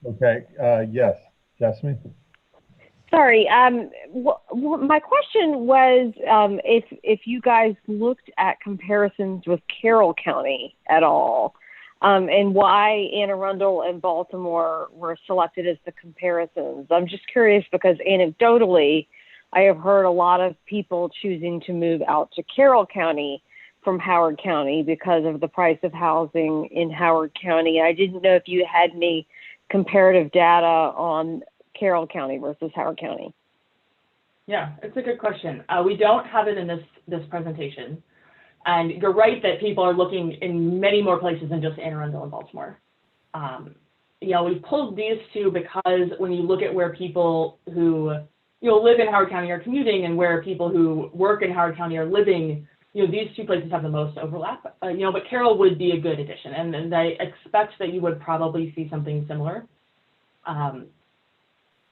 Speaker 2: Okay. Yes, Jessamine.
Speaker 10: Sorry. My question was if you guys looked at comparisons with Carroll County at all, and why Anne Arundel and Baltimore were selected as the comparisons. I'm just curious because anecdotally, I have heard a lot of people choosing to move out to Carroll County from Howard County because of the price of housing in Howard County. I didn't know if you had any comparative data on Carroll County versus Howard County.
Speaker 5: Yeah, it's a good question. We don't have it in this presentation. And you're right that people are looking in many more places than just Anne Arundel and Baltimore. We've pulled these two because when you look at where people who live in Howard County are commuting and where people who work in Howard County are living, these two places have the most overlap. But Carroll would be a good addition, and I expect that you would probably see something similar.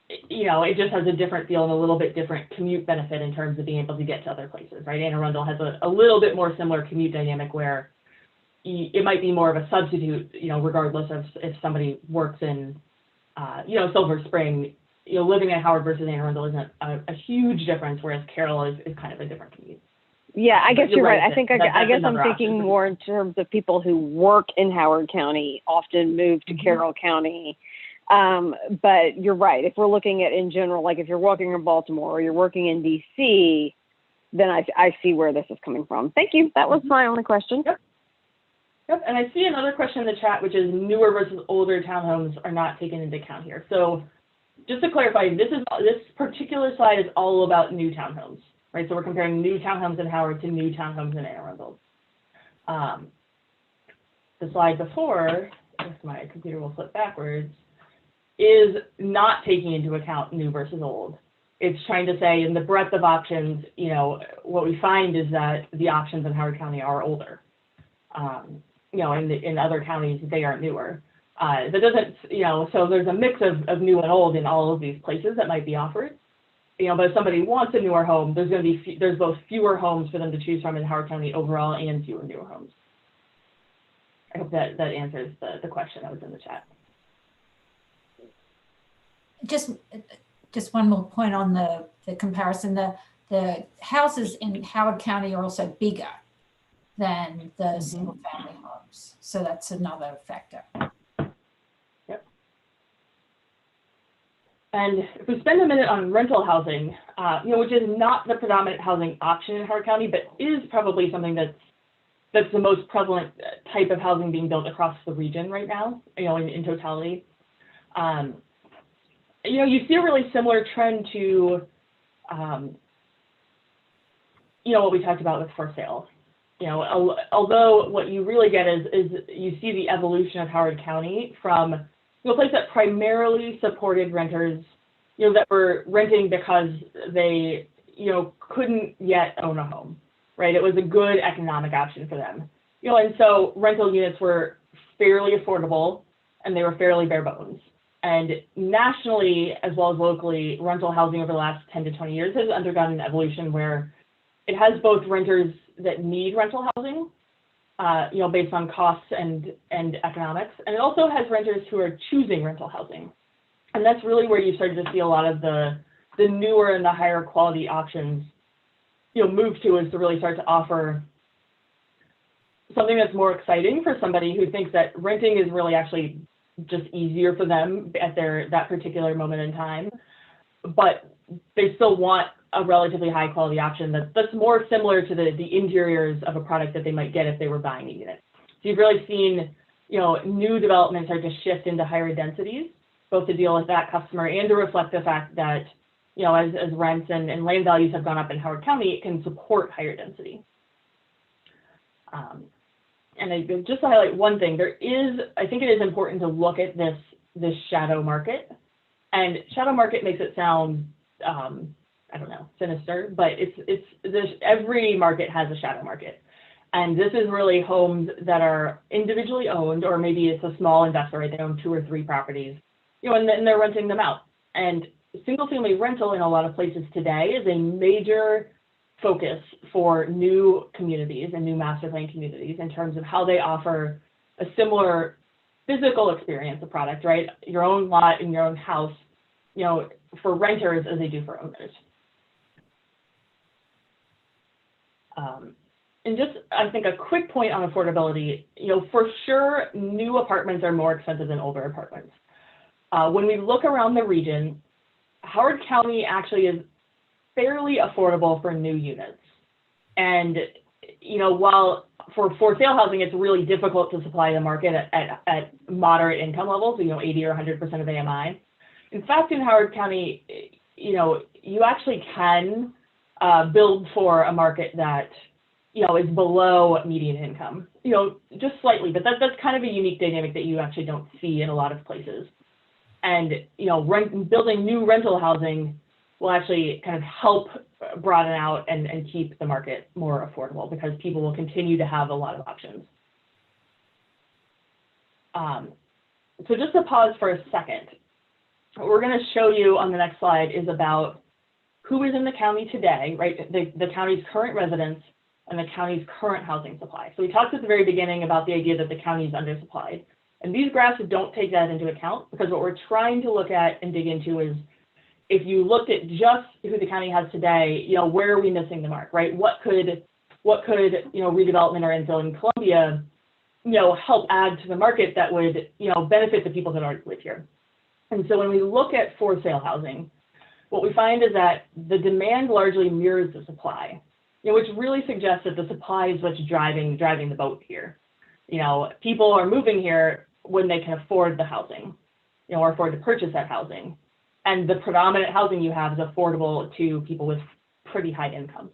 Speaker 5: It just has a different feel and a little bit different commute benefit in terms of being able to get to other places, right? Anne Arundel has a little bit more similar commute dynamic where it might be more of a substitute, regardless of if somebody works in, Silver Spring, living in Howard versus Anne Arundel isn't a huge difference, whereas Carroll is kind of a different commute.
Speaker 10: Yeah, I guess you're right. I think I guess I'm thinking
Speaker 5: option.
Speaker 10: more in terms of people who work in Howard County often move to Carroll County. But you're right. If we're looking at in general, like if you're working in Baltimore or you're working in DC, then I see where this is coming from. Thank you. That was my only question.
Speaker 5: Yep. Yep, and I see another question in the chat, which is newer versus older townhomes are not taken into account here. So just to clarify, this particular slide is all about new townhomes, right? So we're comparing new townhomes in Howard to new townhomes in Anne Arundel. The slide before, if my computer will flip backwards, is not taking into account new versus old. It's trying to say in the breadth of options, you know, what we find is that the options in Howard County are older. You know, in other counties, they are newer. That doesn't, you know, so there's a mix of new and old in all of these places that might be offered. You know, but if somebody wants a newer home, there's going to be, there's both fewer homes for them to choose from in Howard County overall and fewer newer homes. I hope that answers the question that was in the chat.
Speaker 3: Just one more point on the comparison. The houses in Howard County are also bigger than the single family homes. So that's another factor.
Speaker 5: Yep. And if we spend a minute on rental housing, you know, which is not the predominant housing option in Howard County, but is probably something that's the most prevalent type of housing being built across the region right now, you know, in totality. You know, you see a really similar trend to, you know, what we talked about with for sale. You know, although what you really get is you see the evolution of Howard County from, you know, a place that primarily supported renters, you know, that were renting because they, you know, couldn't yet own a home, right? It was a good economic option for them. You know, and so rental units were fairly affordable and they were fairly bare bones. And nationally, as well as locally, rental housing over the last 10 to 20 years has undergone an evolution where it has both renters that need rental housing, you know, based on costs and economics, and it also has renters who are choosing rental housing. And that's really where you started to see a lot of the newer and the higher quality options, you know, move to, is to really start to offer something that's more exciting for somebody who thinks that renting is really actually just easier for them at that particular moment in time, but they still want a relatively high quality option that's more similar to the interiors of a product that they might get if they were buying a unit. So you've really seen, you know, new developments start to shift into higher densities, both to deal with that customer and to reflect the fact that, you know, as rents and land values have gone up in Howard County, it can support higher density. And just to highlight one thing, I think it is important to look at this shadow market. And shadow market makes it sound, I don't know, sinister, but every market has a shadow market. And this is really homes that are individually owned, or maybe it's a small investor, right? They own 2 or 3 properties, you know, and then they're renting them out. And single family rental in a lot of places today is a major focus for new communities and new master plan communities in terms of how they offer a similar physical experience of product, right? Your own lot in your own house, you know, for renters as they do for owners. And just, I think, a quick point on affordability, you know, for sure, new apartments are more expensive than older apartments. When we look around the region, Howard County actually is fairly affordable for new units. And, you know, while for sale housing, it's really difficult to supply the market at moderate income levels, you know, 80 or 100% of AMI. In fact, in Howard County, you know, you actually can build for a market that, you know, is below median income, you know, just slightly, but that's kind of a unique dynamic that you actually don't see in a lot of places. And, you know, building new rental housing will actually kind of help broaden out and keep the market more affordable, because people will continue to have a lot of options. So just to pause for a second, what we're going to show you on the next slide is about who is in the county today, right? The county's current residents and the county's current housing supply. So we talked at the very beginning about the idea that the county is undersupplied. And these graphs don't take that into account, because what we're trying to look at and dig into is, if you looked at just who the county has today, you know, where are we missing the mark, right? What could you know, redevelopment or infill in Columbia, you know, help add to the market that would, you know, benefit the people that already live here? And so when we look at for sale housing, what we find is that the demand largely mirrors the supply, you know, which really suggests that the supply is what's driving the boat here. You know, people are moving here when they can afford the housing, you know, or afford to purchase that housing. And the predominant housing you have is affordable to people with pretty high incomes.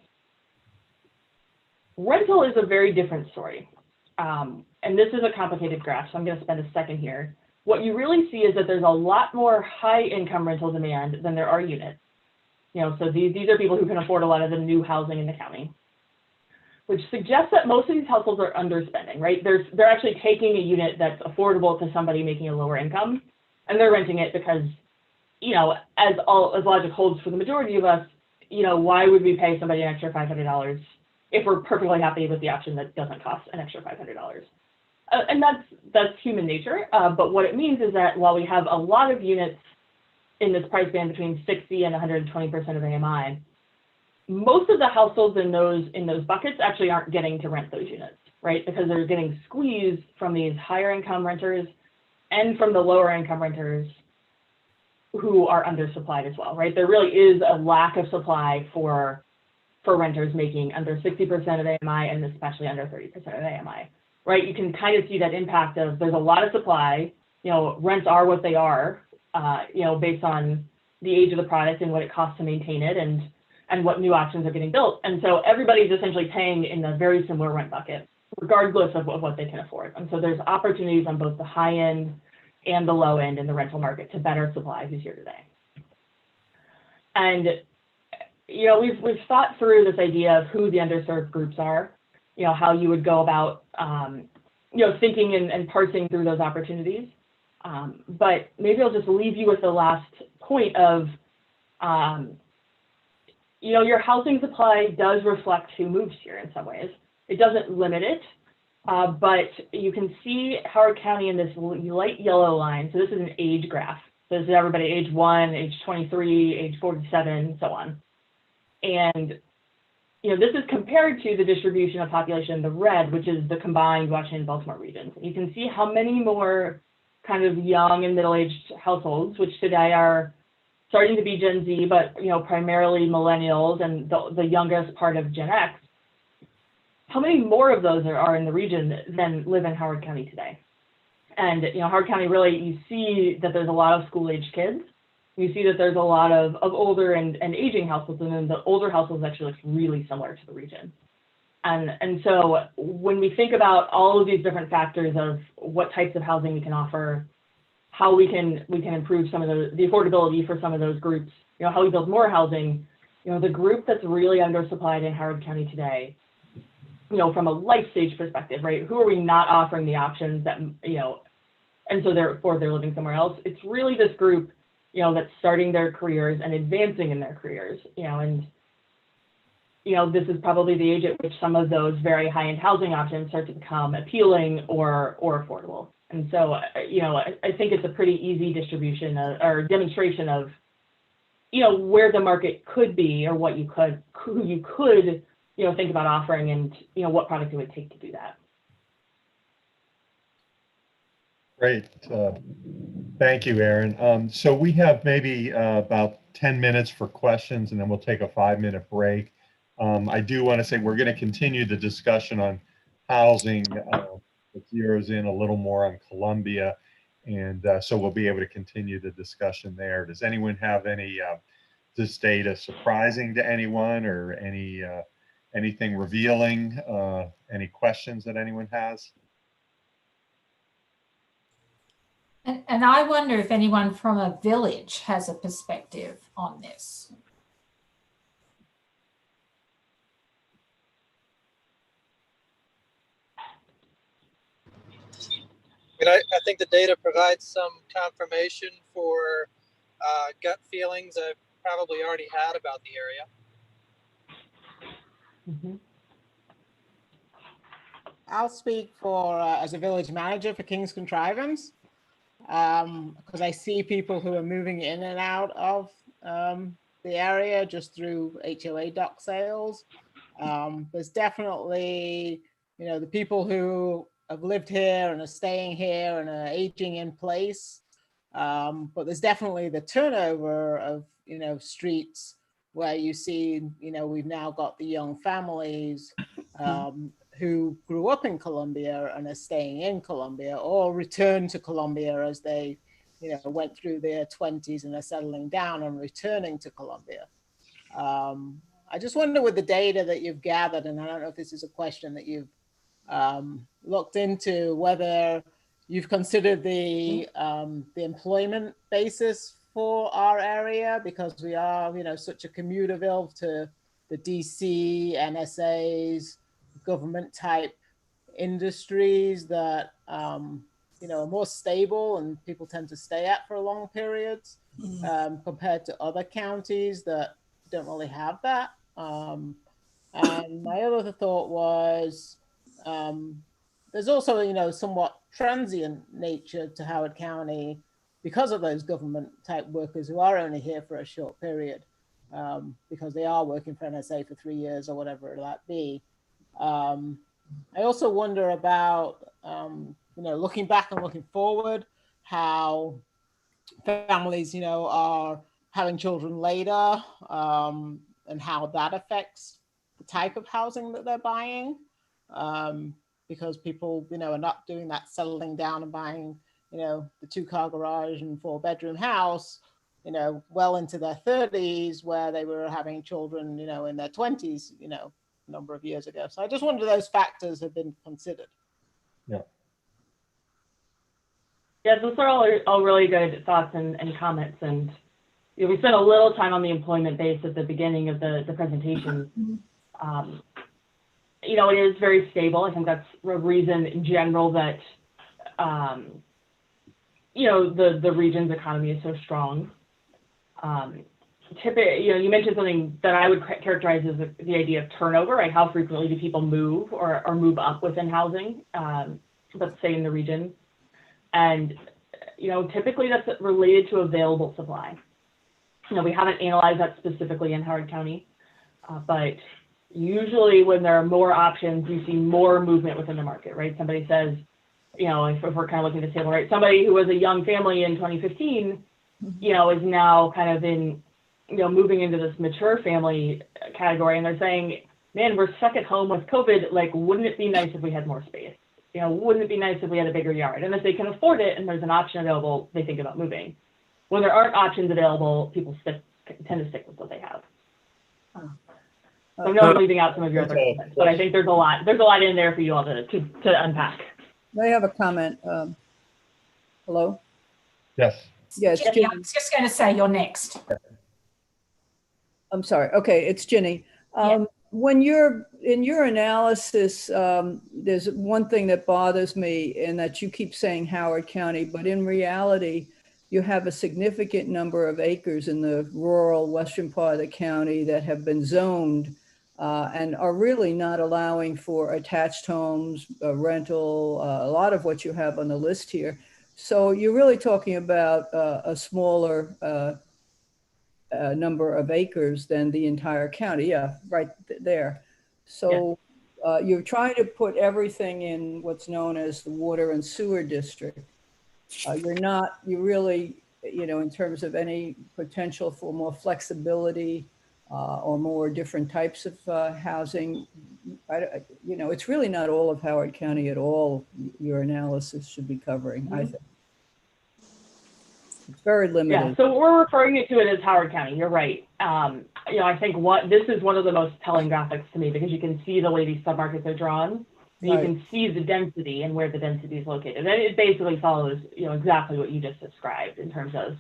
Speaker 5: Rental is a very different story. And this is a complicated graph, so I'm going to spend a second here. What you really see is that there's a lot more high income rental demand than there are units. You know, so these are people who can afford a lot of the new housing in the county, which suggests that most of these households are underspending, right? They're actually taking a unit that's affordable to somebody making a lower income, and they're renting it because, you know, as logic holds for the majority of us, you know, why would we pay somebody an extra $500 if we're perfectly happy with the option that doesn't cost an extra $500? And that's human nature. But what it means is that while we have a lot of units in this price band between 60 and 120% of AMI, most of the households in those buckets actually aren't getting to rent those units, right? Because they're getting squeezed from these higher income renters and from the lower income renters who are undersupplied as well, right? There really is a lack of supply for renters making under 60% of AMI and especially under 30% of AMI, right? You can kind of see that impact of there's a lot of supply, you know, rents are what they are, you know, based on the age of the product and what it costs to maintain it and what new options are getting built. And so everybody's essentially paying in a very similar rent bucket, regardless of what they can afford. And so there's opportunities on both the high end and the low end in the rental market to better supply who's here today. And, you know, we've thought through this idea of who the underserved groups are, you know, how you would go about, you know, thinking and parsing through those opportunities. But maybe I'll just leave you with the last point of, you know, your housing supply does reflect who moves here in some ways. It doesn't limit it, but you can see Howard County in this light yellow line. So this is an age graph. So this is everybody age 1, age 23, age 47, so on. And, you know, this is compared to the distribution of population in the red, which is the combined Washington and Baltimore regions. You can see how many more kind of young and middle-aged households, which today are starting to be Gen Z, but, you know, primarily millennials and the youngest part of Gen X, how many more of those are in the region than live in Howard County today? And, you know, Howard County really, you see that there's a lot of school-aged kids. You see that there's a lot of older and aging households, and then the older households actually look really similar to the region. And so when we think about all of these different factors of what types of housing we can offer, how we can improve some of the affordability for some of those groups, you know, how we build more housing, you know, the group that's really undersupplied in Howard County today, you know, from a life stage perspective, right? Who are we not offering the options that, you know, and so therefore they're living somewhere else? It's really this group, you know, that's starting their careers and advancing in their careers, you know, and, you know, this is probably the age at which some of those very high-end housing options start to become appealing or affordable. And so, you know, I think it's a pretty easy distribution or demonstration of, you know, where the market could be or what who you could, you know, think about offering and, you know, what product it would take to do that.
Speaker 2: Great. Thank you, Erin. So we have maybe about 10 minutes for questions, and then we'll take a 5-minute break. I do want to say we're going to continue the discussion on housing. It zeroes in a little more on Columbia, and so we'll be able to continue the discussion there. Does anyone have any, this data surprising to anyone, or anything revealing, any questions that anyone has?
Speaker 3: And I wonder if anyone from a village has a perspective on this.
Speaker 11: I think the data provides some confirmation for gut feelings I've probably already had about the area.
Speaker 5: Mm-hmm.
Speaker 12: I'll speak for as a village manager for King's Contrivance, because I see people who are moving in and out of the area just through HOA doc sales. There's definitely, you know, the people who have lived here and are staying here and are aging in place. But there's definitely the turnover of, you know, streets where you see, you know, we've now got the young families who grew up in Columbia and are staying in Columbia, or returned to Columbia as they, went through their 20s and are settling down and returning to Columbia. I just wonder, with the data that you've gathered, and I don't know if this is a question that you've looked into, whether you've considered the employment basis for our area, because we are, such a commuterville to the DC, NSAs, government type industries that, are more stable and people tend to stay at for long periods, compared to other counties that don't really have that. And my other thought was, there's also, somewhat transient nature to Howard County because of those government type workers who are only here for a short period, because they are working for NSA for 3 years or whatever that be. I also wonder about, looking back and looking forward, how families, are having children later, and how that affects the type of housing that they're buying. Because people, are not doing that settling down and buying, the 2-car garage and 4-bedroom house, well into their 30s, where they were having children, in their 20s, a number of years ago. So I just wonder if those factors have been considered.
Speaker 2: Yeah.
Speaker 5: Yeah, those are all really good thoughts and comments. And we spent a little time on the employment base at the beginning of the presentation. It is very stable. I think that's a reason in general that, the region's economy is so strong. Typically, you mentioned something that I would characterize as the idea of turnover, right? How frequently do people move or move up within housing, let's say in the region? And, typically that's related to available supply. We haven't analyzed that specifically in Howard County, but usually when there are more options, you see more movement within the market, right? Somebody says, if we're kind of looking at the table, right? Somebody who was a young family in 2015, is now kind of in, moving into this mature family category, and they're saying, man, we're stuck at home with COVID. Like, wouldn't it be nice if we had more space? Wouldn't it be nice if we had a bigger yard? And if they can afford it and there's an option available, they think about moving. When there aren't options available, people tend to stick with what they have. So I'm not leaving out some of your other comments, but I think there's a lot in there for you all to unpack.
Speaker 7: I have a comment. Hello?
Speaker 2: Yes.
Speaker 7: Yes,
Speaker 3: Jenny,
Speaker 7: Ginny.
Speaker 3: I was just going to say you're next.
Speaker 7: I'm sorry. Okay, it's Ginny.
Speaker 3: Yeah.
Speaker 7: When you're in your analysis, there's one thing that bothers me, in that you keep saying Howard County, but in reality, you have a significant number of acres in the rural western part of the county that have been zoned and are really not allowing for attached homes, rental, a lot of what you have on the list here. So you're really talking about a smaller number of acres than the entire county. Yeah, right there. So you're trying to put everything in what's known as the water and sewer district. You really, in terms of any potential for more flexibility or more different types of housing, it's really not all of Howard County at all. Your analysis should be covering, I think. It's very limited.
Speaker 5: Yeah, so we're referring to it as Howard County. You're right. I think this is one of the most telling graphics to me, because you can see the way these submarkets are drawn. Right. You can see the density and where the density is located. And it basically follows, exactly what you just described in terms of,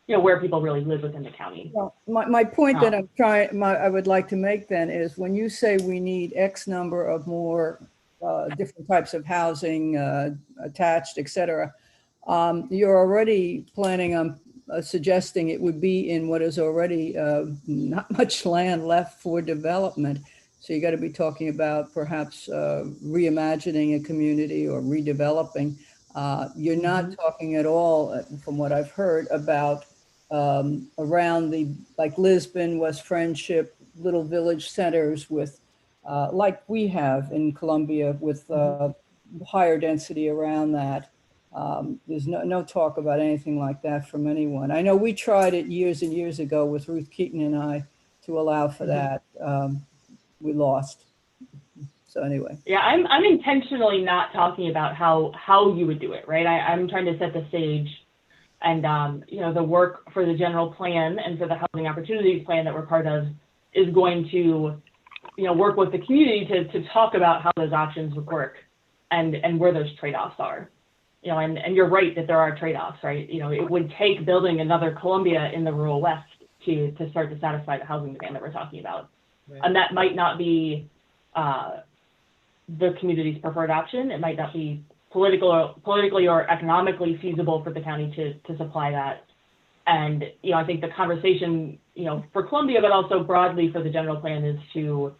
Speaker 5: where people really live within the county.
Speaker 7: Well, my point that I would like to make then is, when you say we need X number of more different types of housing, attached, et cetera, you're already planning on suggesting it would be in what is already not much land left for development. So you got to be talking about perhaps reimagining a community or redeveloping. You're not talking at all, from what I've heard, about around like Lisbon, West Friendship, little village centers with, like we have in Columbia, with higher density around that. There's no talk about anything like that from anyone. I know we tried it years and years ago with Ruth Keaton and I to allow for that. We lost. So anyway,
Speaker 5: Yeah, I'm intentionally not talking about how you would do it, right? I'm trying to set the stage, and the work for the general plan and for the housing opportunities plan that we're part of is going to, work with the community to talk about how those options would work and where those trade-offs are. And you're right that there are trade-offs, right? It would take building another Columbia in the rural West to start to satisfy the housing demand that we're talking about.
Speaker 11: Right.
Speaker 5: And that might not be the community's preferred option. It might not be politically or economically feasible for the county to supply that. And, I think the conversation, for Columbia, but also broadly for the general plan is to,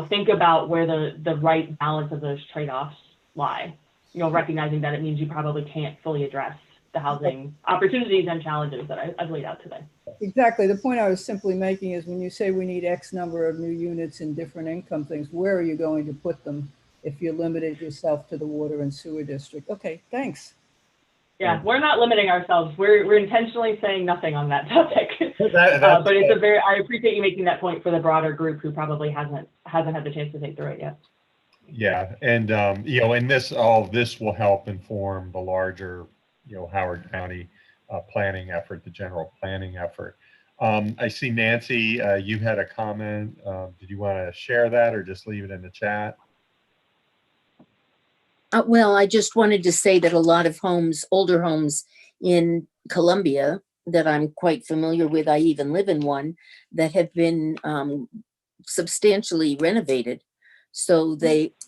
Speaker 5: think about where the right balance of those trade-offs lie, recognizing that it means you probably can't fully address the housing opportunities and challenges that I've laid out today.
Speaker 7: exactly. The point I was simply making is when you say we need X number of new units in different income things, where are you going to put them if you limited yourself to the water and sewer district? Okay, thanks.
Speaker 5: Yeah, we're not limiting ourselves. We're intentionally saying nothing on that topic.
Speaker 2: That's
Speaker 5: But I appreciate you making that point for the broader group who probably hasn't had the chance to think through it yet.
Speaker 2: Yeah, and all this will help inform the larger, Howard County planning effort, the general planning effort. I see Nancy, you had a comment. Did you want to share that or just leave it in the chat?
Speaker 13: Well, I just wanted to say that a lot of homes, older homes in Columbia that I'm quite familiar with, I even live in one, that have been substantially renovated. So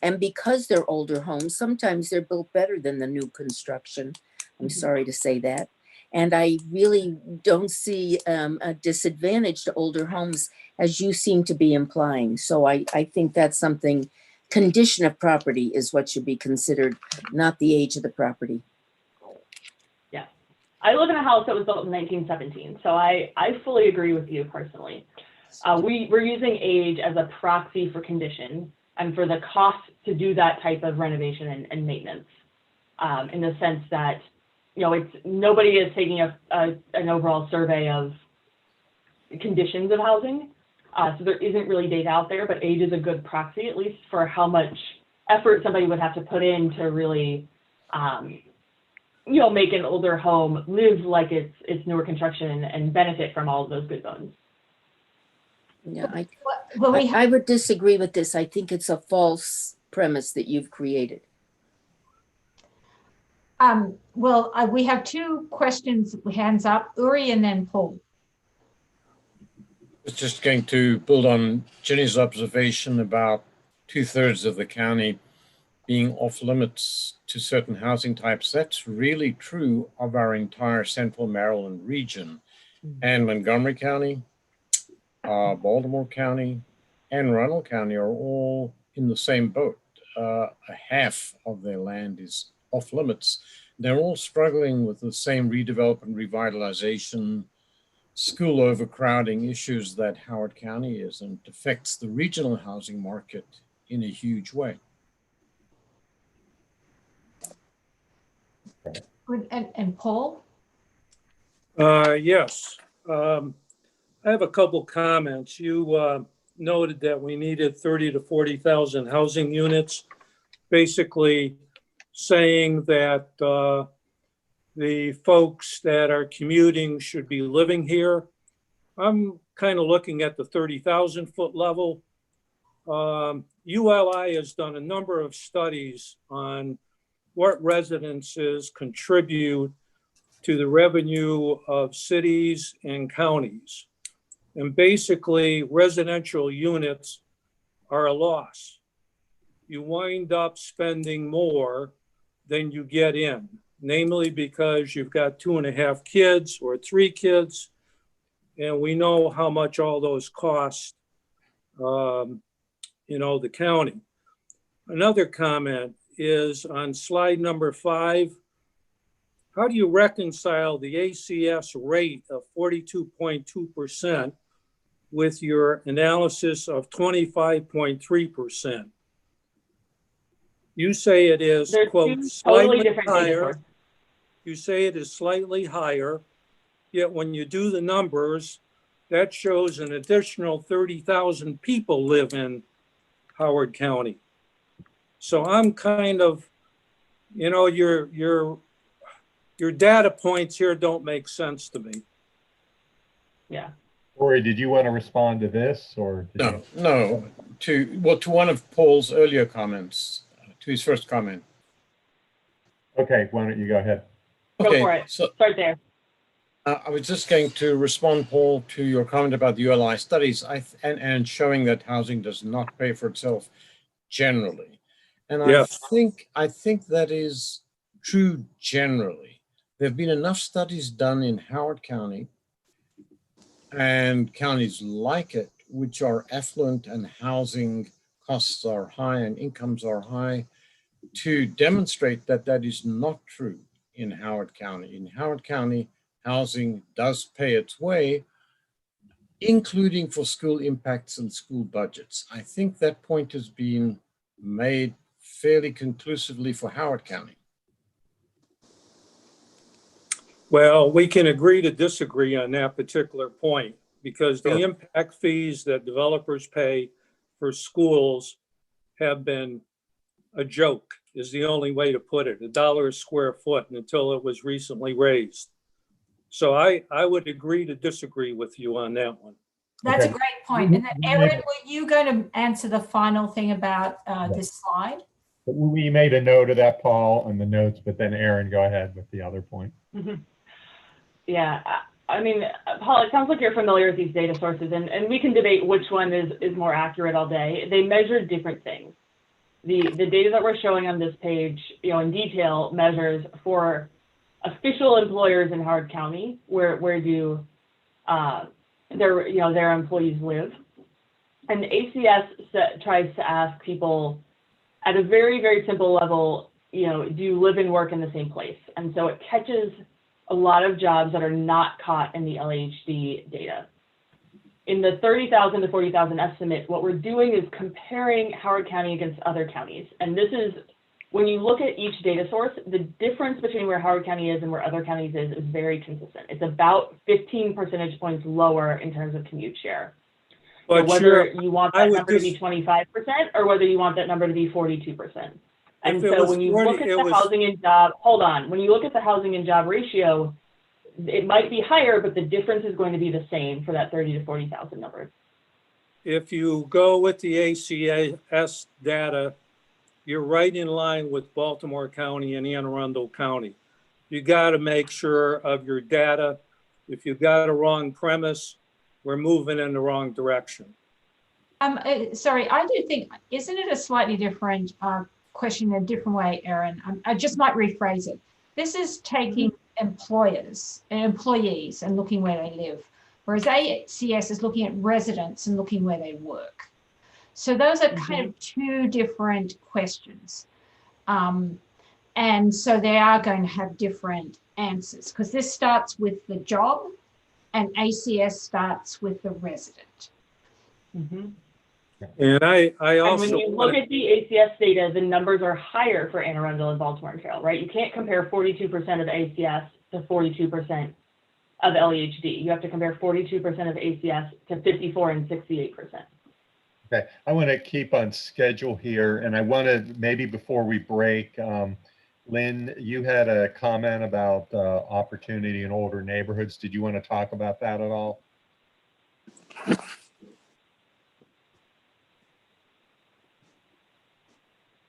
Speaker 13: and because they're older homes, sometimes they're built better than the new construction. I'm sorry to say that. And I really don't see a disadvantage to older homes as you seem to be implying. So I think that's something. Condition of property is what should be considered, not the age of the property.
Speaker 5: Yeah. I live in a house that was built in 1917, so I fully agree with you personally. We're using age as a proxy for condition and for the cost to do that type of renovation and maintenance, in the sense that, nobody is taking an overall survey of conditions of housing. So there isn't really data out there, but age is a good proxy, at least for how much effort somebody would have to put in to really, make an older home live like it's newer construction and benefit from all of those good bones.
Speaker 13: Yeah,
Speaker 3: Well,
Speaker 13: I would disagree with this. I think it's a false premise that you've created.
Speaker 3: we have two questions, hands up, Uri and then Paul.
Speaker 6: I was just going to build on Jenny's observation about 2/3 of the county being off limits to certain housing types. That's really true of our entire central Maryland region. And Montgomery County, Baltimore County, and Arundel County are all in the same boat. Half of their land is off limits. They're all struggling with the same redevelopment, revitalization, school overcrowding issues that Howard County is, and it affects the regional housing market in a huge way.
Speaker 3: And Paul?
Speaker 8: Yes. I have a couple comments. You noted that we needed 30 to 40,000 housing units, basically saying that the folks that are commuting should be living here. I'm kind of looking at the 30,000 foot level. ULI has done a number of studies on what residences contribute to the revenue of cities and counties. And basically, residential units are a loss. You wind up spending more than you get in, namely because you've got 2.5 kids or 3 kids, and we know how much all those cost, the county. Another comment is on slide number 5. How do you reconcile the ACS rate of 42.2% with your analysis of 25.3%? You say it is,
Speaker 5: They're
Speaker 8: quote,
Speaker 5: two
Speaker 8: slightly
Speaker 5: totally different data
Speaker 8: higher.
Speaker 5: sources.
Speaker 8: You say it is slightly higher, yet when you do the numbers, that shows an additional 30,000 people live in Howard County. So I'm kind of, you know, your data points here don't make sense to me.
Speaker 5: Yeah.
Speaker 2: Corey, did you want to respond to this or?
Speaker 6: No, no, to one of Paul's earlier comments, to his first comment.
Speaker 2: Okay, why don't you go ahead?
Speaker 5: Go
Speaker 6: Okay,
Speaker 5: for it.
Speaker 6: so
Speaker 5: Start there.
Speaker 6: I was just going to respond, Paul, to your comment about the ULI studies and showing that housing does not pay for itself generally. And
Speaker 8: Yes.
Speaker 6: I think that is true generally. There have been enough studies done in Howard County and counties like it, which are affluent and housing costs are high and incomes are high, to demonstrate that that is not true in Howard County. In Howard County, housing does pay its way, including for school impacts and school budgets. I think that point has been made fairly conclusively for Howard County.
Speaker 8: Well, we can agree to disagree on that particular point because the
Speaker 6: Sure.
Speaker 8: impact fees that developers pay for schools have been a joke, is the only way to put it, $1 a square foot until it was recently raised. So I would agree to disagree with you on that one.
Speaker 3: That's
Speaker 2: Okay.
Speaker 3: a great point. And then Erin, were you going to answer the final thing about this slide?
Speaker 2: We made a note of that, Paul, on the notes, but then Aaron, go ahead with the other point.
Speaker 5: Yeah, I mean, Paul, it sounds like you're familiar with these data sources, and we can debate which one is more accurate all day. They measure different things. The data that we're showing on this page, you know, in detail, measures for official employers in Howard County, where do their employees live, and ACS tries to ask people at a very, very simple level, you know, do you live and work in the same place? And so it catches a lot of jobs that are not caught in the LHD data. In the 30,000 to 40,000 estimate, what we're doing is comparing Howard County against other counties. And this is, when you look at each data source, the difference between where Howard County is and where other counties is very consistent. It's about 15 percentage points lower in terms of commute share. So
Speaker 8: But
Speaker 5: whether you want that number to be
Speaker 8: just,
Speaker 5: 25% or whether you want that number to be 42%. And
Speaker 8: If it
Speaker 5: so
Speaker 8: was
Speaker 5: when you
Speaker 8: 40,
Speaker 5: look at
Speaker 8: it
Speaker 5: the
Speaker 8: was-
Speaker 5: housing and job, hold on, when you look at the housing and job ratio, it might be higher, but the difference is going to be the same for that 30 to 40,000 number.
Speaker 8: if you go with the ACS data, you're right in line with Baltimore County and Anne Arundel County. You got to make sure of your data. If you've got a wrong premise, we're moving in the wrong direction.
Speaker 3: Sorry, I do think, isn't it a slightly different question in a different way, Erin? I just might rephrase it. This is taking employees and looking where they live, whereas ACS is looking at residents and looking where they work. So those are kind of two different questions. And so they are going to have different answers because this starts with the job and ACS starts with the resident.
Speaker 8: And I also,
Speaker 5: and when you look at the ACS data, the numbers are higher for Anne Arundel and Baltimore and Carroll, right? You can't compare 42% of ACS to 42% of LEHD. You have to compare 42% of ACS to 54 and 68%.
Speaker 2: Okay, I want to keep on schedule here, and I want to, maybe before we break, Lynn, you had a comment about opportunity in older neighborhoods. Did you want to talk about that at all?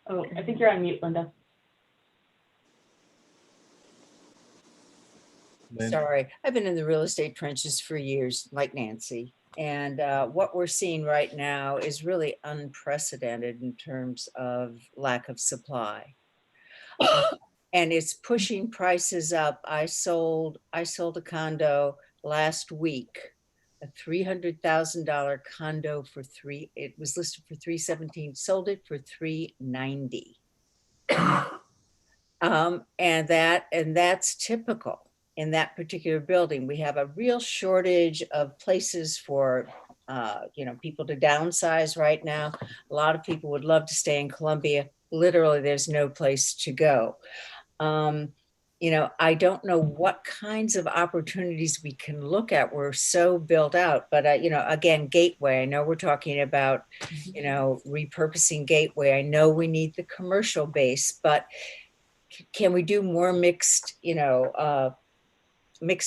Speaker 5: Oh, I think you're on mute, Linda.
Speaker 2: Lynn?
Speaker 14: Sorry, I've been in the real estate trenches for years, like Nancy. And what we're seeing right now is really unprecedented in terms of lack of supply. And it's pushing prices up. I sold a condo last week, a $300,000 condo for it was listed for $317, sold it for $390. And that's typical. In that particular building, we have a real shortage of places for, people to downsize right now. A lot of people would love to stay in Columbia. Literally, there's no place to go. I don't know what kinds of opportunities we can look at. We're so built out, but again, Gateway, I know we're talking about, repurposing Gateway. I know we need the commercial base, but can we do more mixed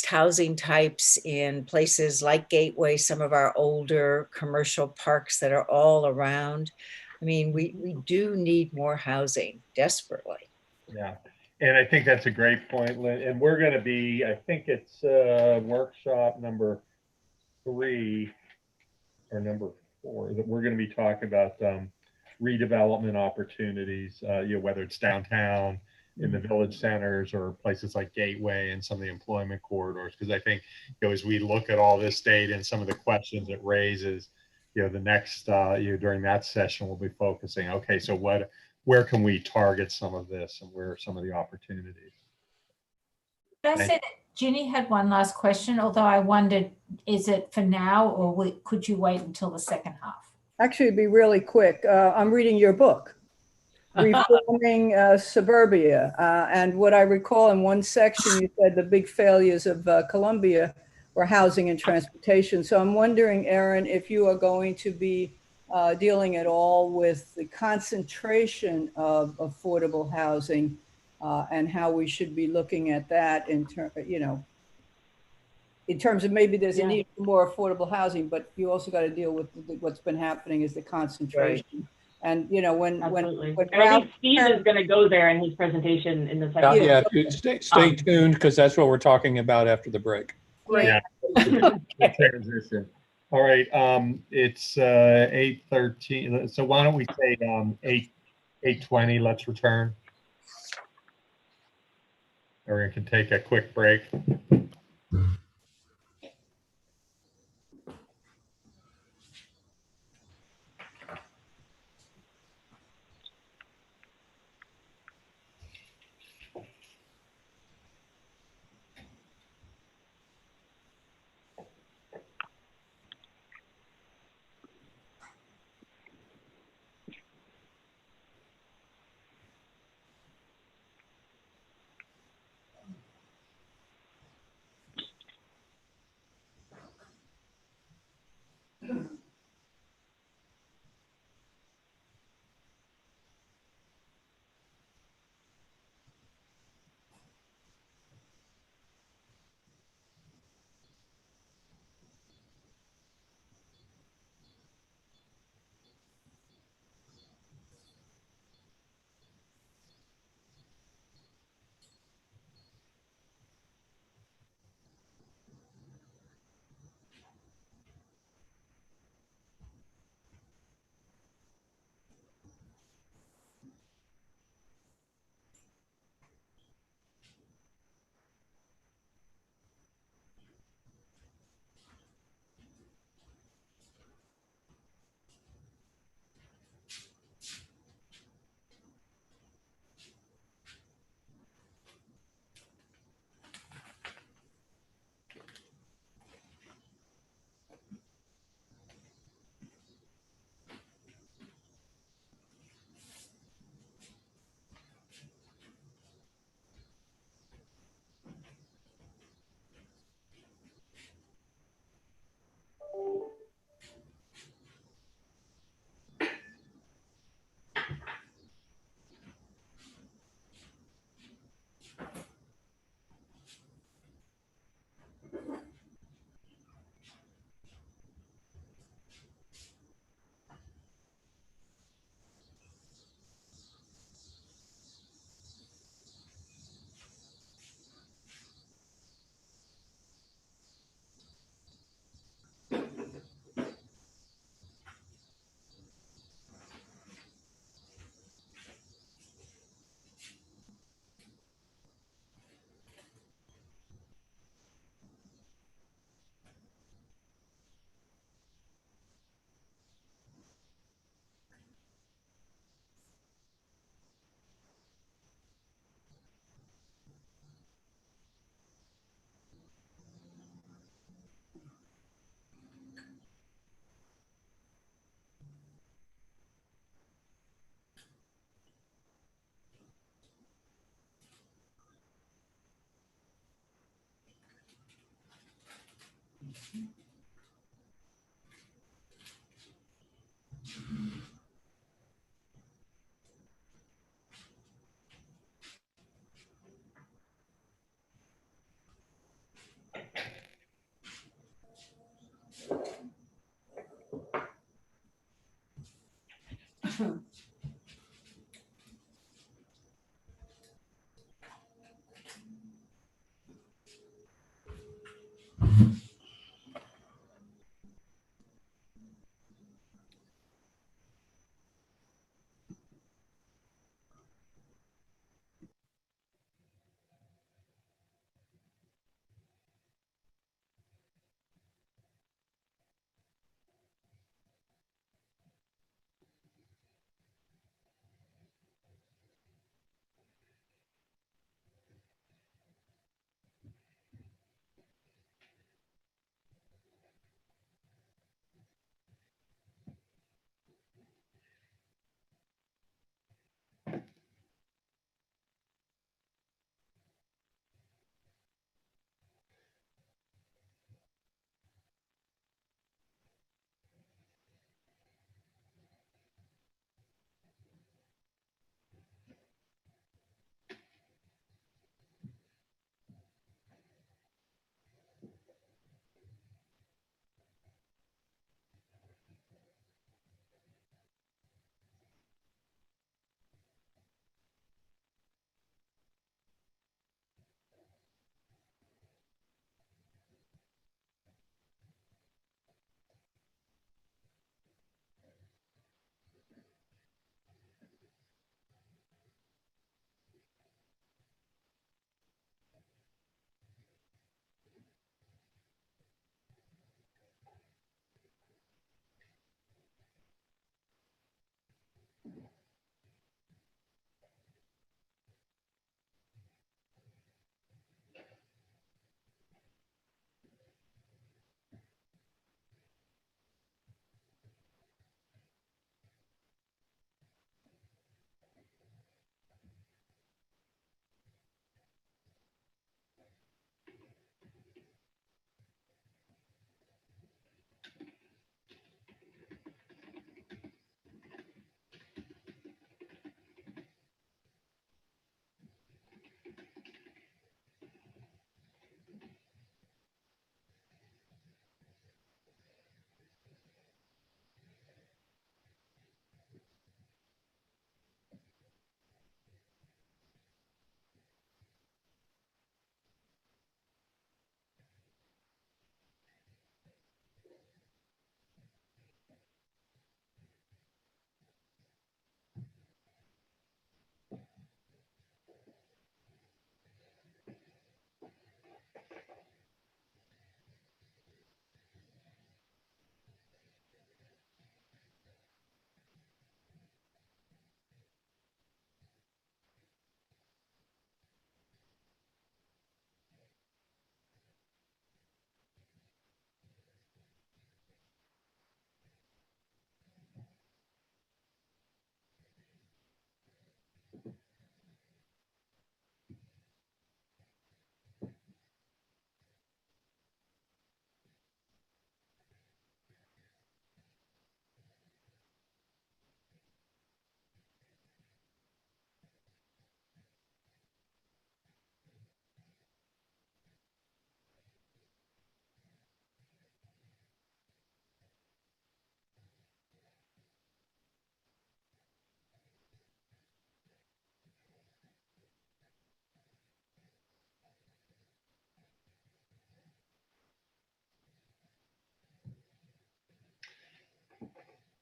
Speaker 14: housing types in places like Gateway, some of our older commercial parks that are all around? I mean, we do need more housing desperately.
Speaker 2: Yeah. And I think that's a great point, Lynn. And we're going to be, I think it's workshop number 3 or number 4 that we're going to be talking about redevelopment opportunities, whether it's downtown, in the village centers, or places like Gateway and some of the employment corridors. Because I think, as we look at all this data and some of the questions it raises, the next, during that session, we'll be focusing, okay, so where can we target some of this, and where are some of the opportunities?
Speaker 3: Can I say that Ginny had one last question, although I wondered, is it for now, or could you wait until the second half?
Speaker 7: Actually, it'd be really quick. I'm reading your book, Reforming Suburbia. And what I recall in one section, you said the big failures of Columbia were housing and transportation. So I'm wondering, Erin, if you are going to be dealing at all with the concentration of affordable housing and how we should be looking at that in terms of maybe there's a need for more affordable housing, but you also got to deal with what's been happening is the concentration. Right. And when
Speaker 5: and I think Steve is going to go there in his presentation in the second.
Speaker 4: Yeah, stay tuned, because that's what we're talking about after the break.
Speaker 2: Yeah. The transition. All right. It's 8:13. So why don't we say 8:20? Let's return. Or we can take a quick break.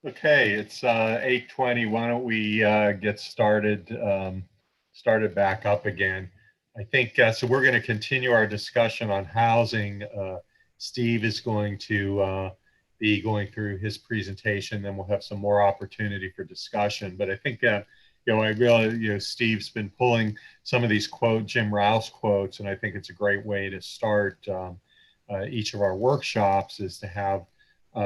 Speaker 2: Okay, it's 8:20. Why don't we get started back up again? I think so. We're going to continue our discussion on housing. Steve is going to be going through his presentation, then we'll have some more opportunity for discussion. But I think I really, Steve's been pulling some of these Jim Rouse quotes, and I think it's a great way to start each of our workshops is to have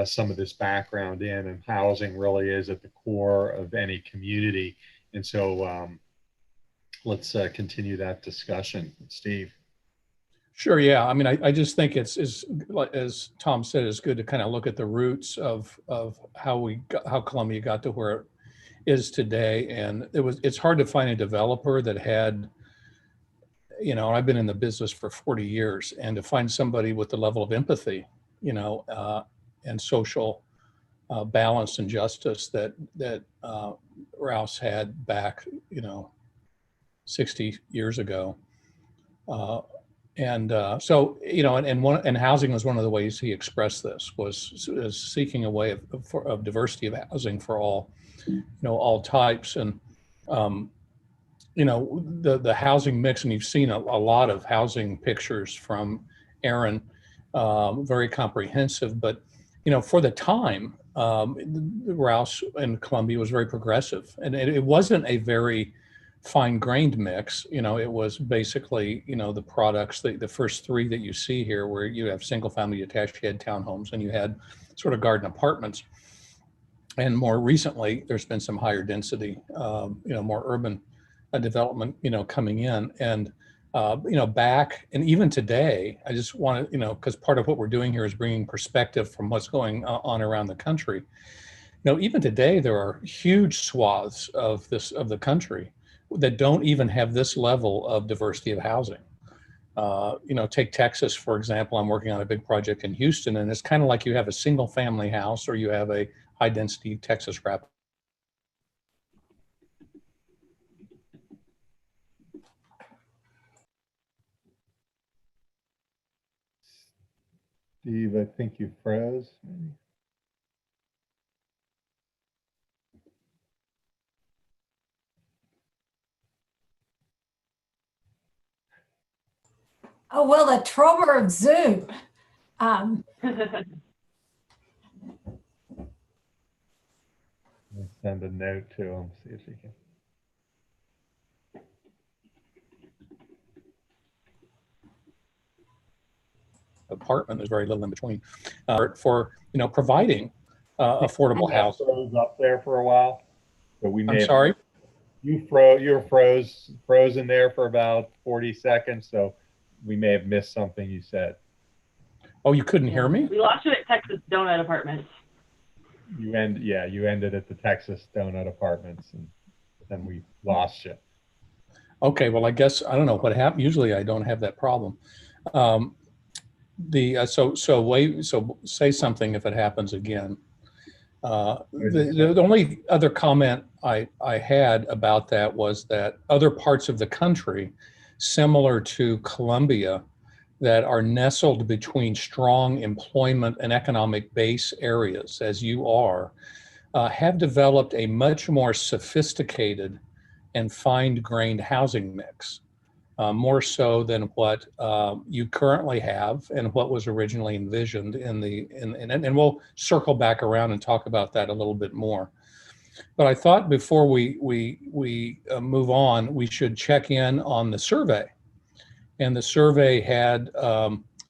Speaker 2: some of this background in, and housing really is at the core of any community. And so let's continue that discussion. Steve.
Speaker 4: Sure, yeah. I mean, I just think it's as Tom said, it's good to kind of look at the roots of how Columbia got to where it is today. And it's hard to find a developer that had, I've been in the business for 40 years, and to find somebody with the level of empathy, and social balance and justice that Rouse had back, 60 years ago. And housing was one of the ways he expressed this, was seeking a way of diversity of housing for all types. And the housing mix, and you've seen a lot of housing pictures from Aaron, very comprehensive, but for the time, Rouse and Columbia was very progressive, and it wasn't a very fine-grained mix. It was basically, the products, the first three that you see here, where you have single-family detached, you had townhomes, and you had sort of garden apartments. And more recently, there's been some higher density, more urban development, coming in. And, back, and even today, I just want to, because part of what we're doing here is bringing perspective from what's going on around the country. Even today, there are huge swaths of the country that don't even have this level of diversity of housing. Take Texas, for example. I'm working on a big project in Houston, and it's kind of like you have a single family house or you have a high density Texas wrap.
Speaker 2: Steve, I think you froze. Maybe.
Speaker 3: Oh, well, the trauma of Zoom.
Speaker 2: I'll send a note to him, see if he can.
Speaker 4: Apartment, there's very little in between for providing affordable housing.
Speaker 2: Froze up there for a while, so we may.
Speaker 4: I'm sorry.
Speaker 2: You were frozen there for about 40 seconds, so we may have missed something you said.
Speaker 4: Oh, you couldn't hear me?
Speaker 5: We lost you at Texas Donut Apartments.
Speaker 2: You ended at the Texas Donut Apartments, and then we lost you.
Speaker 4: Okay, well, I guess I don't know what happened. Usually, I don't have that problem. So say something if it happens again. The only other comment I had about that was that other parts of the country, similar to Columbia, that are nestled between strong employment and economic base areas, as you are, have developed a much more sophisticated and fine-grained housing mix. More so than what you currently have and what was originally envisioned and we'll circle back around and talk about that a little bit more. But I thought before we move on, we should check in on the survey. And the survey had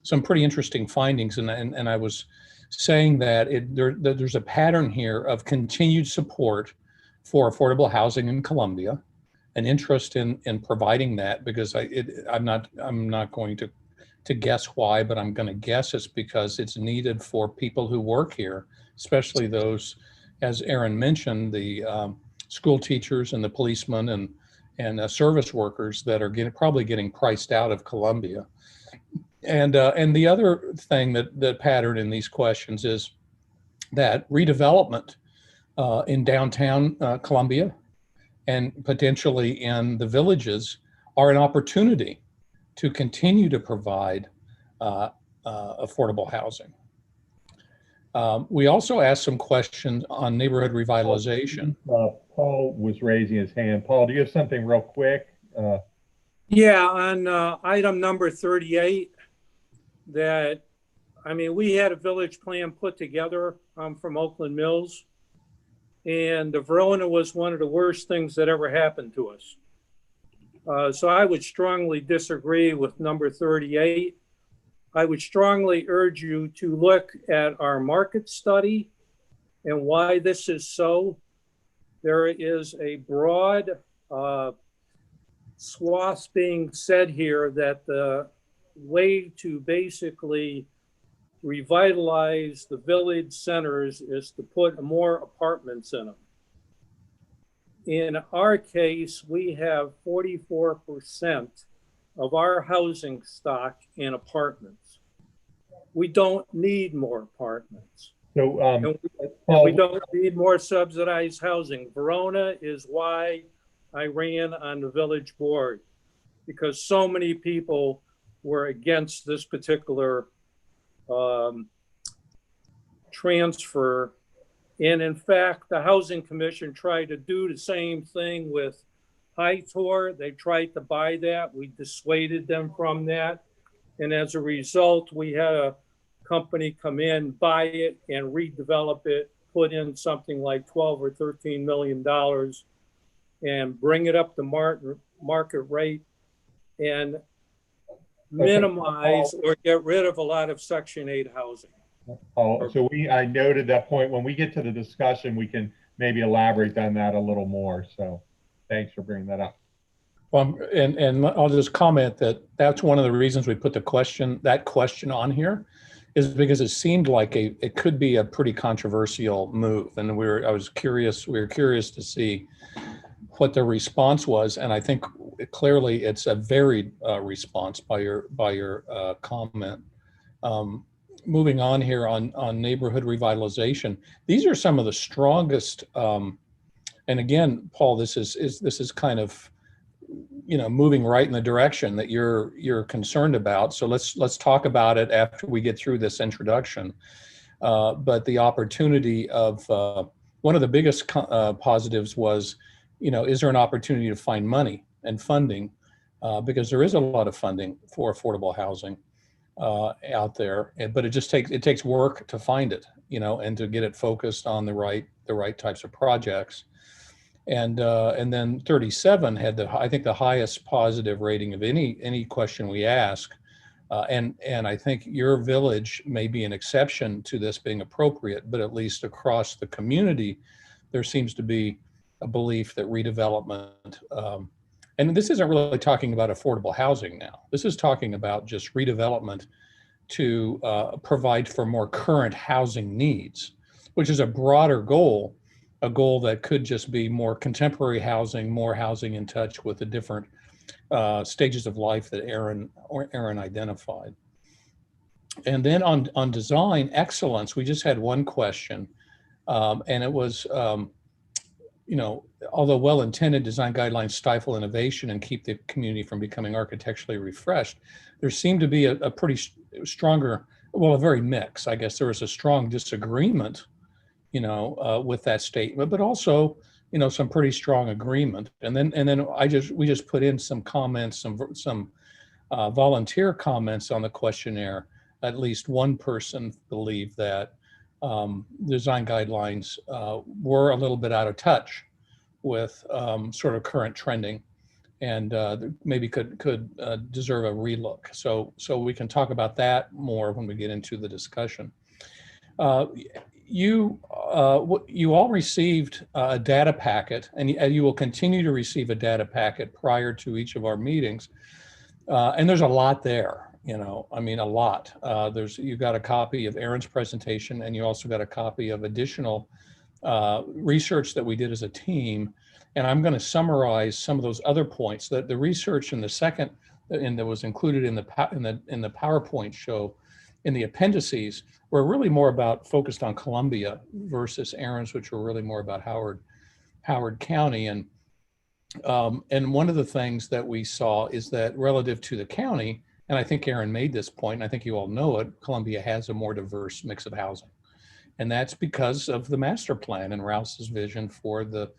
Speaker 4: some pretty interesting findings, and I was saying that there's a pattern here of continued support for affordable housing in Columbia, an interest in providing that, because I'm not going to guess why, but I'm going to guess it's because it's needed for people who work here, especially those, as Aaron mentioned, the school teachers and the policemen and service workers that are probably getting priced out of Columbia. And the other thing that pattern in these questions is that redevelopment in downtown Columbia and potentially in the villages are an opportunity to continue to provide affordable housing. We also asked some questions on neighborhood revitalization.
Speaker 2: Paul was raising his hand. Paul, do you have something real quick?
Speaker 8: Yeah, on item number 38, we had a village plan put together. I'm from Oakland Mills, and the Verona was one of the worst things that ever happened to us. So I would strongly disagree with number 38. I would strongly urge you to look at our market study and why this is so. There is a broad swath being said here that the way to basically revitalize the village centers is to put more apartments in them. In our case, we have 44% of our housing stock in apartments. We don't need more apartments.
Speaker 2: So,
Speaker 8: And we don't need more subsidized housing. Verona is why I ran on the village board, because so many people were against this particular transfer. And in fact, the Housing Commission tried to do the same thing with Hightower. They tried to buy that. We dissuaded them from that. And as a result, we had a company come in, buy it and redevelop it, put in something like 12 or 13 million dollars and bring it up to market rate and minimize or get rid of a lot of Section 8 housing.
Speaker 2: Oh, so I noted that point. When we get to the discussion, we can maybe elaborate on that a little more. So thanks for bringing that up.
Speaker 4: Well, and I'll just comment that that's one of the reasons we put that question on here, is because it seemed like it could be a pretty controversial move. And we were curious to see what the response was. And I think clearly it's a varied response by your comment. Moving on here on neighborhood revitalization, these are some of the strongest. And again, Paul, this is kind of, moving right in the direction that you're concerned about. So let's talk about it after we get through this introduction. But the opportunity of one of the biggest positives was, is there an opportunity to find money and funding, because there is a lot of funding for affordable housing out there, but it takes work to find it, and to get it focused on the right types of projects. And then 37 had I think the highest positive rating of any question we ask. And I think your village may be an exception to this being appropriate, but at least across the community, there seems to be a belief that redevelopment, and this isn't really talking about affordable housing now. This is talking about just redevelopment to provide for more current housing needs, which is a broader goal, a goal that could just be more contemporary housing, more housing in touch with the different stages of life that Aaron identified. And then on design excellence, we just had one question, and it was, although well-intended, design guidelines stifle innovation and keep the community from becoming architecturally refreshed, there seemed to be a pretty stronger, a very mix. I guess there was a strong disagreement, with that statement, but also, some pretty strong agreement. And then we just put in some comments, some volunteer comments on the questionnaire. At least one person believed that design guidelines were a little bit out of touch with sort of current trending, and maybe could deserve a relook. So we can talk about that more when we get into the discussion. You all received a data packet, and you will continue to receive a data packet prior to each of our meetings. And there's a lot there, a lot. You've got a copy of Aaron's presentation, and you also got a copy of additional research that we did as a team. And I'm going to summarize some of those other points. That the research in the second, and that was included in the PowerPoint show, in the appendices, were really more focused on Columbia versus Aaron's, which were really more about Howard County. And one of the things that we saw is that relative to the county, and I think Aaron made this point, and I think you all know it, Columbia has a more diverse mix of housing. And that's because of the master plan and Rouse's vision for the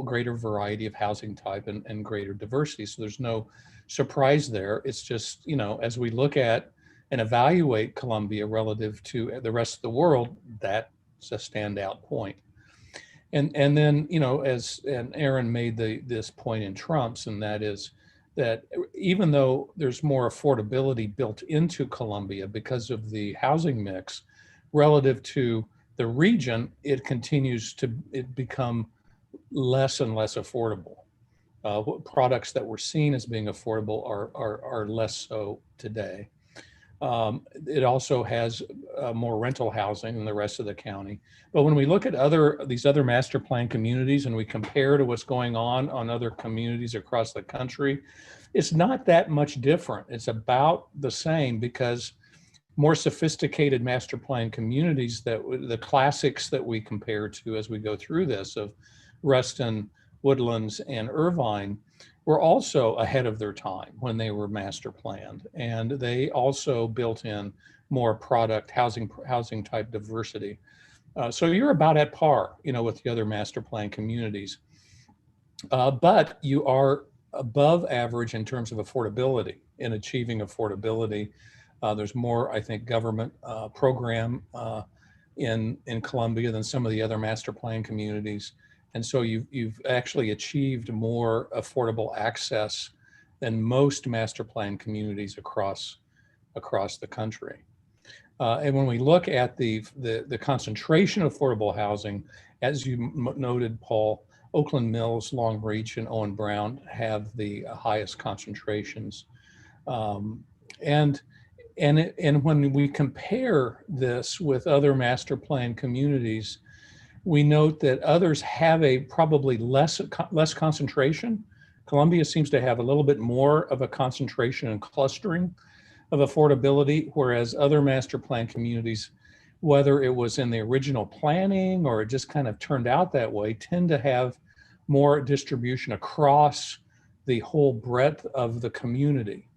Speaker 4: greater variety of housing type and greater diversity. So there's no surprise there. It's just, as we look at and evaluate Columbia relative to the rest of the world, that's a standout point. And then, and Aaron made this point in Trump's, and that is that even though there's more affordability built into Columbia because of the housing mix, relative to the region, it continues to become less and less affordable. Products that were seen as being affordable are less so today. It also has more rental housing than the rest of the county. But when we look at these other master plan communities and we compare to what's going on other communities across the country, it's not that much different. It's about the same, because more sophisticated master plan communities, that the classics that we compare to as we go through this of Reston, Woodlands, and Irvine, were also ahead of their time when they were master planned. And they also built in more product housing type diversity. So you're about at par, with the other master plan communities. But you are above average in terms of affordability, in achieving affordability. There's more, I think, government program in Columbia than some of the other master plan communities. And so you've actually achieved more affordable access than most master plan communities across the country. And when we look at the concentration of affordable housing, as you noted, Paul, Oakland Mills, Long Reach, and Owen Brown have the highest concentrations. And when we compare this with other master plan communities, we note that others have a probably less concentration. Columbia seems to have a little bit more of a concentration and clustering of affordability, whereas other master plan communities, whether it was in the original planning or it just kind of turned out that way, tend to have more distribution across the whole breadth of the community.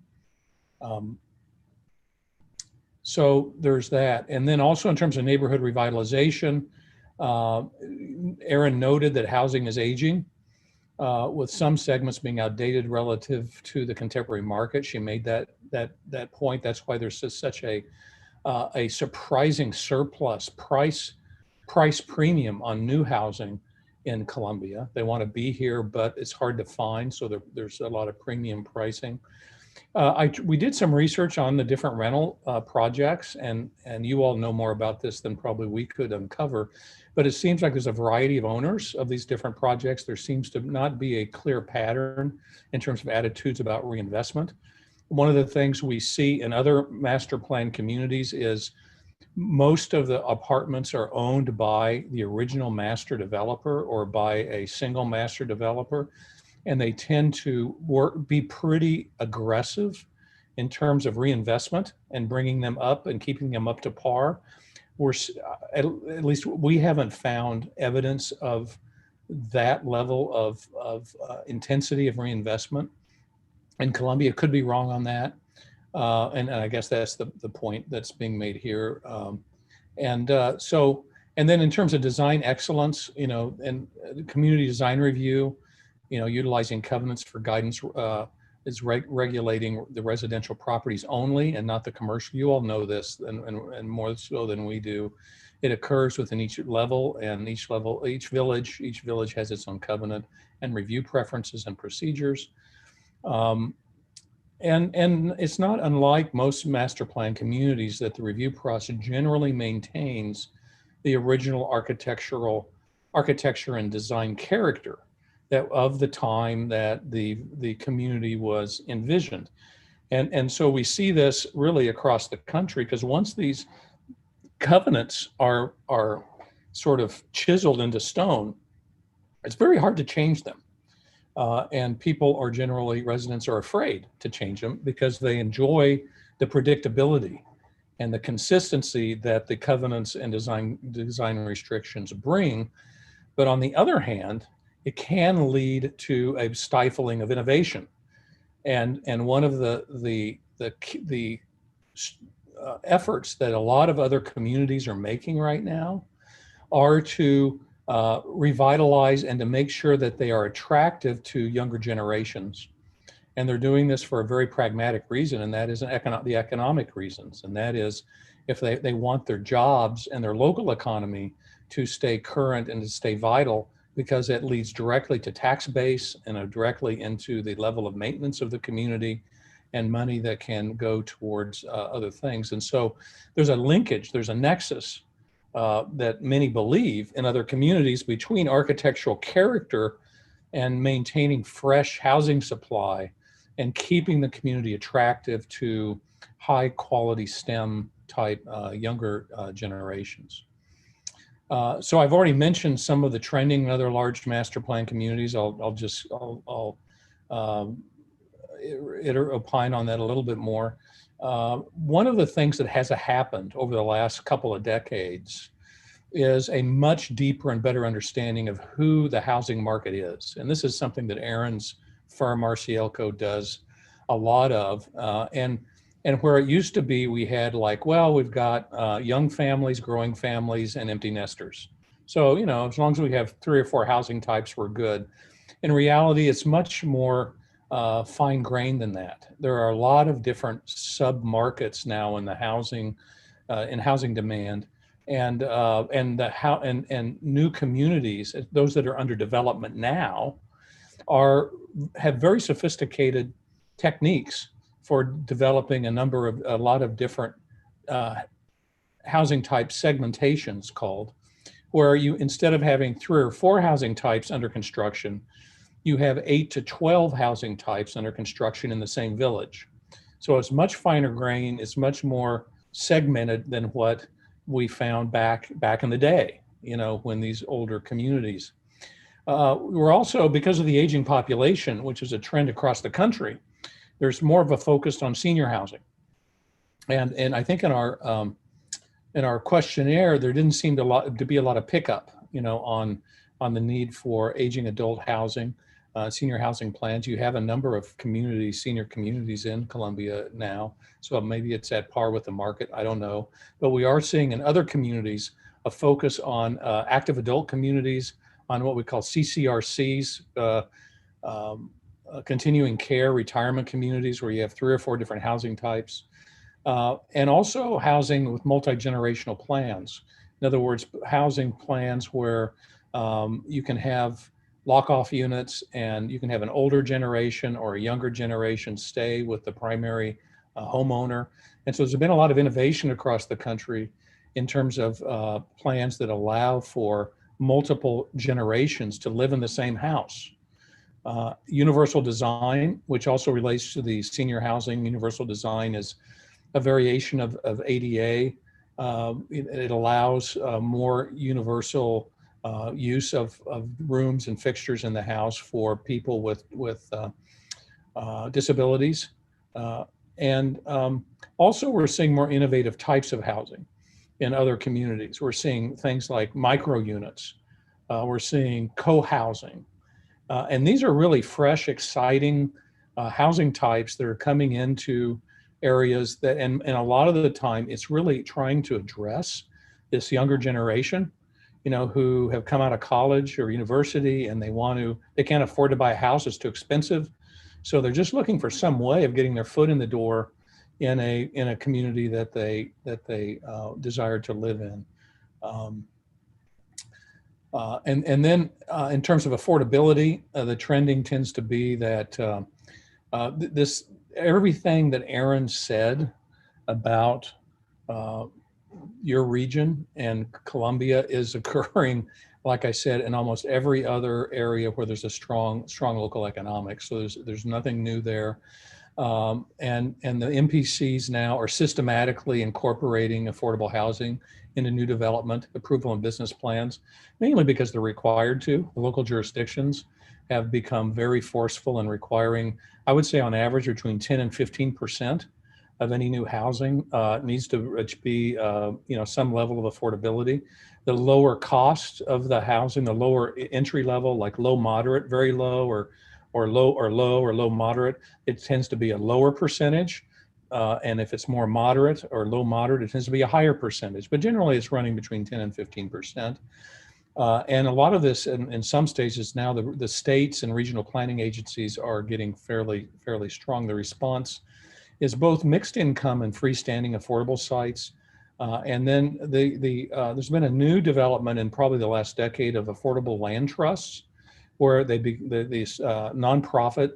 Speaker 4: So there's that. And then also in terms of neighborhood revitalization, Erin noted that housing is aging, with some segments being outdated relative to the contemporary market. She made that point. That's why there's such a surprising surplus price premium on new housing in Columbia. They want to be here, but it's hard to find, so there's a lot of premium pricing. We did some research on the different rental projects, and you all know more about this than probably we could uncover, but it seems like there's a variety of owners of these different projects. There seems to not be a clear pattern in terms of attitudes about reinvestment. One of the things we see in other master plan communities is most of the apartments are owned by the original master developer or by a single master developer, and they tend to be pretty aggressive in terms of reinvestment and bringing them up and keeping them up to par. At least we haven't found evidence of that level of intensity of reinvestment in Columbia. Could be wrong on that. And I guess that's the point that's being made here. And then in terms of design excellence, and community design review, utilizing covenants for guidance is regulating the residential properties only and not the commercial. You all know this, and more so than we do. It occurs within each level, and each village has its own covenant and review preferences and procedures. And it's not unlike most master plan communities that the review process generally maintains the original architecture and design character that of the time that the community was envisioned. And so we see this really across the country, because once these covenants are sort of chiseled into stone, it's very hard to change them. And residents are afraid to change them because they enjoy the predictability and the consistency that the covenants and design restrictions bring. But on the other hand, it can lead to a stifling of innovation. And one of the efforts that a lot of other communities are making right now are to revitalize and to make sure that they are attractive to younger generations. And they're doing this for a very pragmatic reason, and that is the economic reasons. And that is if they want their jobs and their local economy to stay current and to stay vital, because it leads directly to tax base and directly into the level of maintenance of the community and money that can go towards other things. And so there's a linkage, there's a nexus that many believe in other communities between architectural character and maintaining fresh housing supply and keeping the community attractive to high quality STEM type younger generations. So I've already mentioned some of the trending in other large master plan communities. I'll opine on that a little bit more. One of the things that has happened over the last couple of decades is a much deeper and better understanding of who the housing market is. And this is something that Aaron's firm, Arcielco, does a lot of. And where it used to be, we had like, well, we've got young families, growing families, and empty nesters. So, as long as we have 3 or 4 housing types, we're good. In reality, it's much more fine grained than that. There are a lot of different sub-markets now in the housing demand, and new communities, those that are under development now, have very sophisticated techniques for developing a lot of different housing type segmentations, called, where you, instead of having 3 or 4 housing types under construction, you have 8 to 12 housing types under construction in the same village. So it's much finer grain, it's much more segmented than what we found back in the day, when these older communities. We're also, because of the aging population, which is a trend across the country, there's more of a focus on senior housing. And I think in our questionnaire, there didn't seem to be a lot of pickup, on the need for aging adult housing, senior housing plans. You have a number of senior communities in Columbia now, so maybe it's at par with the market, I don't know. But we are seeing in other communities a focus on active adult communities, on what we call CCRCs, continuing care retirement communities, where you have 3 or 4 different housing types, and also housing with multi-generational plans. In other words, housing plans where you can have lock-off units, and you can have an older generation or a younger generation stay with the primary homeowner. And so there's been a lot of innovation across the country in terms of plans that allow for multiple generations to live in the same house. Universal design, which also relates to the senior housing. Universal design is a variation of ADA. It allows more universal use of rooms and fixtures in the house for people with disabilities. And also we're seeing more innovative types of housing in other communities. We're seeing things like micro units. We're seeing co-housing. And these are really fresh, exciting housing types that are coming into areas that, and a lot of the time, it's really trying to address this younger generation, who have come out of college or university, and they can't afford to buy a house, it's too expensive. So they're just looking for some way of getting their foot in the door in a community that they desire to live in. And then in terms of affordability, the trending tends to be that everything that Aaron said about your region and Columbia is occurring, like I said, in almost every other area where there's a strong local economics. So there's nothing new there. And the MPCs now are systematically incorporating affordable housing into new development, approval and business plans, mainly because they're required to. The local jurisdictions have become very forceful in requiring, I would say on average, between 10 and 15% of any new housing needs to be, some level of affordability. The lower cost of the housing, the lower entry level, like low moderate, very low, or low moderate, it tends to be a lower percentage. And if it's more moderate or low moderate, it tends to be a higher percentage. But generally, it's running between 10 and 15%. And a lot of this, in some stages now, the states and regional planning agencies are getting fairly strong. The response is both mixed income and freestanding affordable sites. And then there's been a new development in probably the last decade of affordable land trusts, where these nonprofit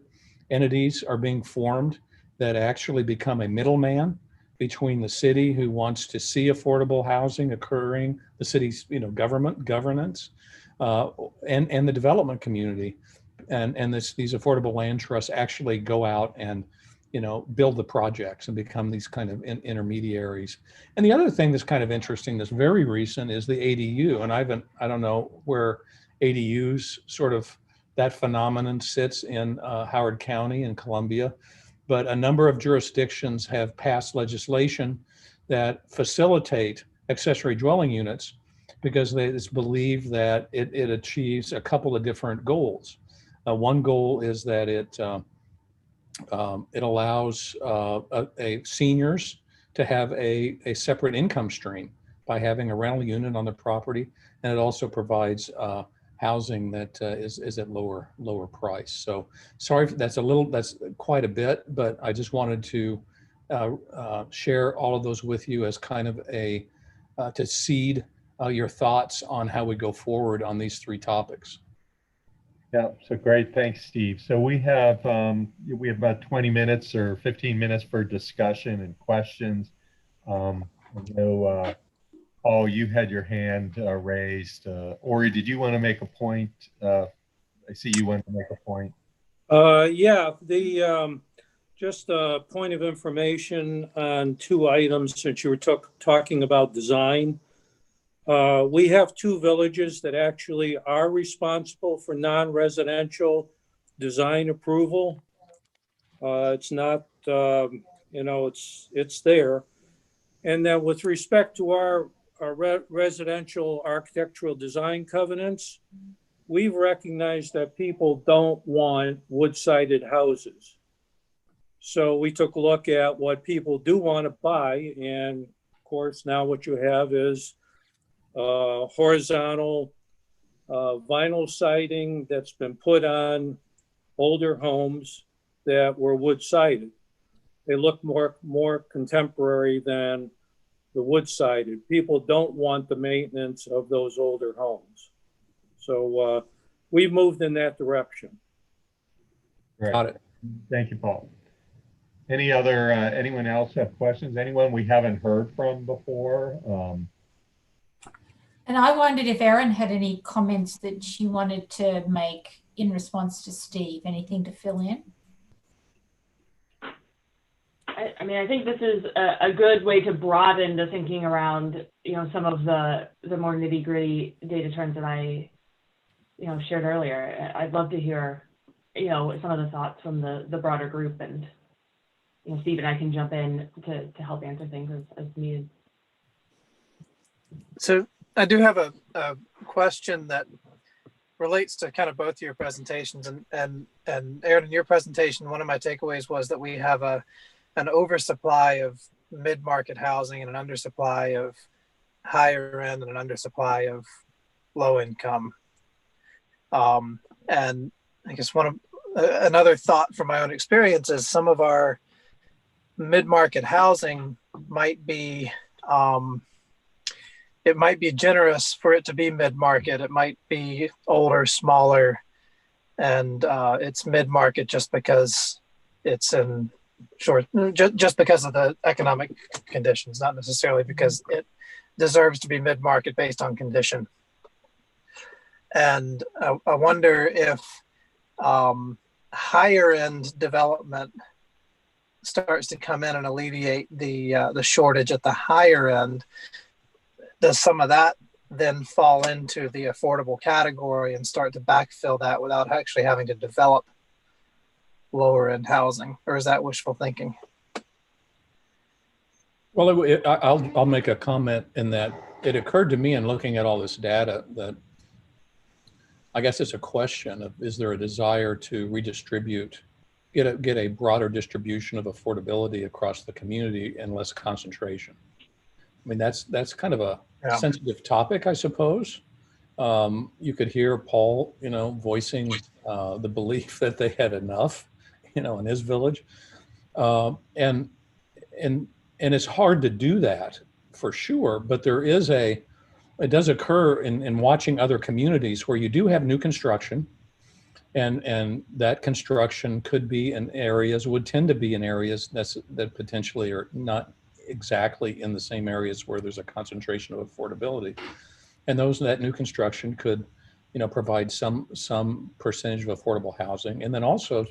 Speaker 4: entities are being formed that actually become a middleman between the city, who wants to see affordable housing occurring, the city's governance, and the development community, and these affordable land trusts actually go out and build the projects and become these kind of intermediaries. And the other thing that's kind of interesting, that's very recent, is the ADU. And I don't know where ADUs sort of that phenomenon sits in Howard County in Columbia, but a number of jurisdictions have passed legislation that facilitate accessory dwelling units because it's believed that it achieves a couple of different goals. One goal is that it allows seniors to have a separate income stream by having a rental unit on their property, and it also provides housing that is at lower price. So sorry, that's quite a bit, but I just wanted to share all of those with you as kind of to seed your thoughts on how we go forward on these three topics.
Speaker 2: Yeah, so great. Thanks, Steve. So we have about 20 minutes or 15 minutes for discussion and questions. I know, Paul, you had your hand raised. Ori, did you want to make a point? I see you wanted to make a point.
Speaker 8: Yeah, just a point of information on two items since you were talking about design. We have two villages that actually are responsible for non-residential design approval. It's not, it's there. And then with respect to our residential architectural design covenants, we've recognized that people don't want wood-sided houses. So we took a look at what people do want to buy. And of course, now what you have is horizontal vinyl siding that's been put on older homes that were wood-sided. They look more contemporary than the wood-sided. People don't want the maintenance of those older homes. So we've moved in that direction.
Speaker 2: Right.
Speaker 4: Got it.
Speaker 2: Thank you, Paul. Anyone else have questions? Anyone we haven't heard from before?
Speaker 3: And I wondered if Erin had any comments that she wanted to make in response to Steve. Anything to fill in?
Speaker 5: I mean, I think this is a good way to broaden the thinking around, some of the more nitty gritty data terms that I, shared earlier. I'd love to hear, some of the thoughts from the broader group, and, Steve and I can jump in to help answer things as needed.
Speaker 11: So I do have a question that relates to kind of both of your presentations, and Erin, in your presentation, one of my takeaways was that we have an oversupply of mid-market housing and an undersupply of higher end and an undersupply of low income. And I guess another thought from my own experience is some of our mid-market housing might be, it might be generous for it to be mid-market. It might be older, smaller, and it's mid-market just because it's in just because of the economic conditions, not necessarily because it deserves to be mid-market based on condition. And I wonder if higher end development starts to come in and alleviate the shortage at the higher end. Does some of that then fall into the affordable category and start to backfill that without actually having to develop lower end housing, or is that wishful thinking?
Speaker 4: Well, I'll make a comment in that it occurred to me in looking at all this data that I guess it's a question of, is there a desire to redistribute, get a broader distribution of affordability across the community and less concentration? I mean, that's kind of a sensitive topic, I suppose. You could hear Paul, voicing the belief that they had enough, in his village. And it's hard to do that for sure, but it does occur in watching other communities where you do have new construction, and that construction could be would tend to be in areas that potentially are not exactly in the same areas where there's a concentration of affordability. And that new construction could, provide some percentage of affordable housing. And then also,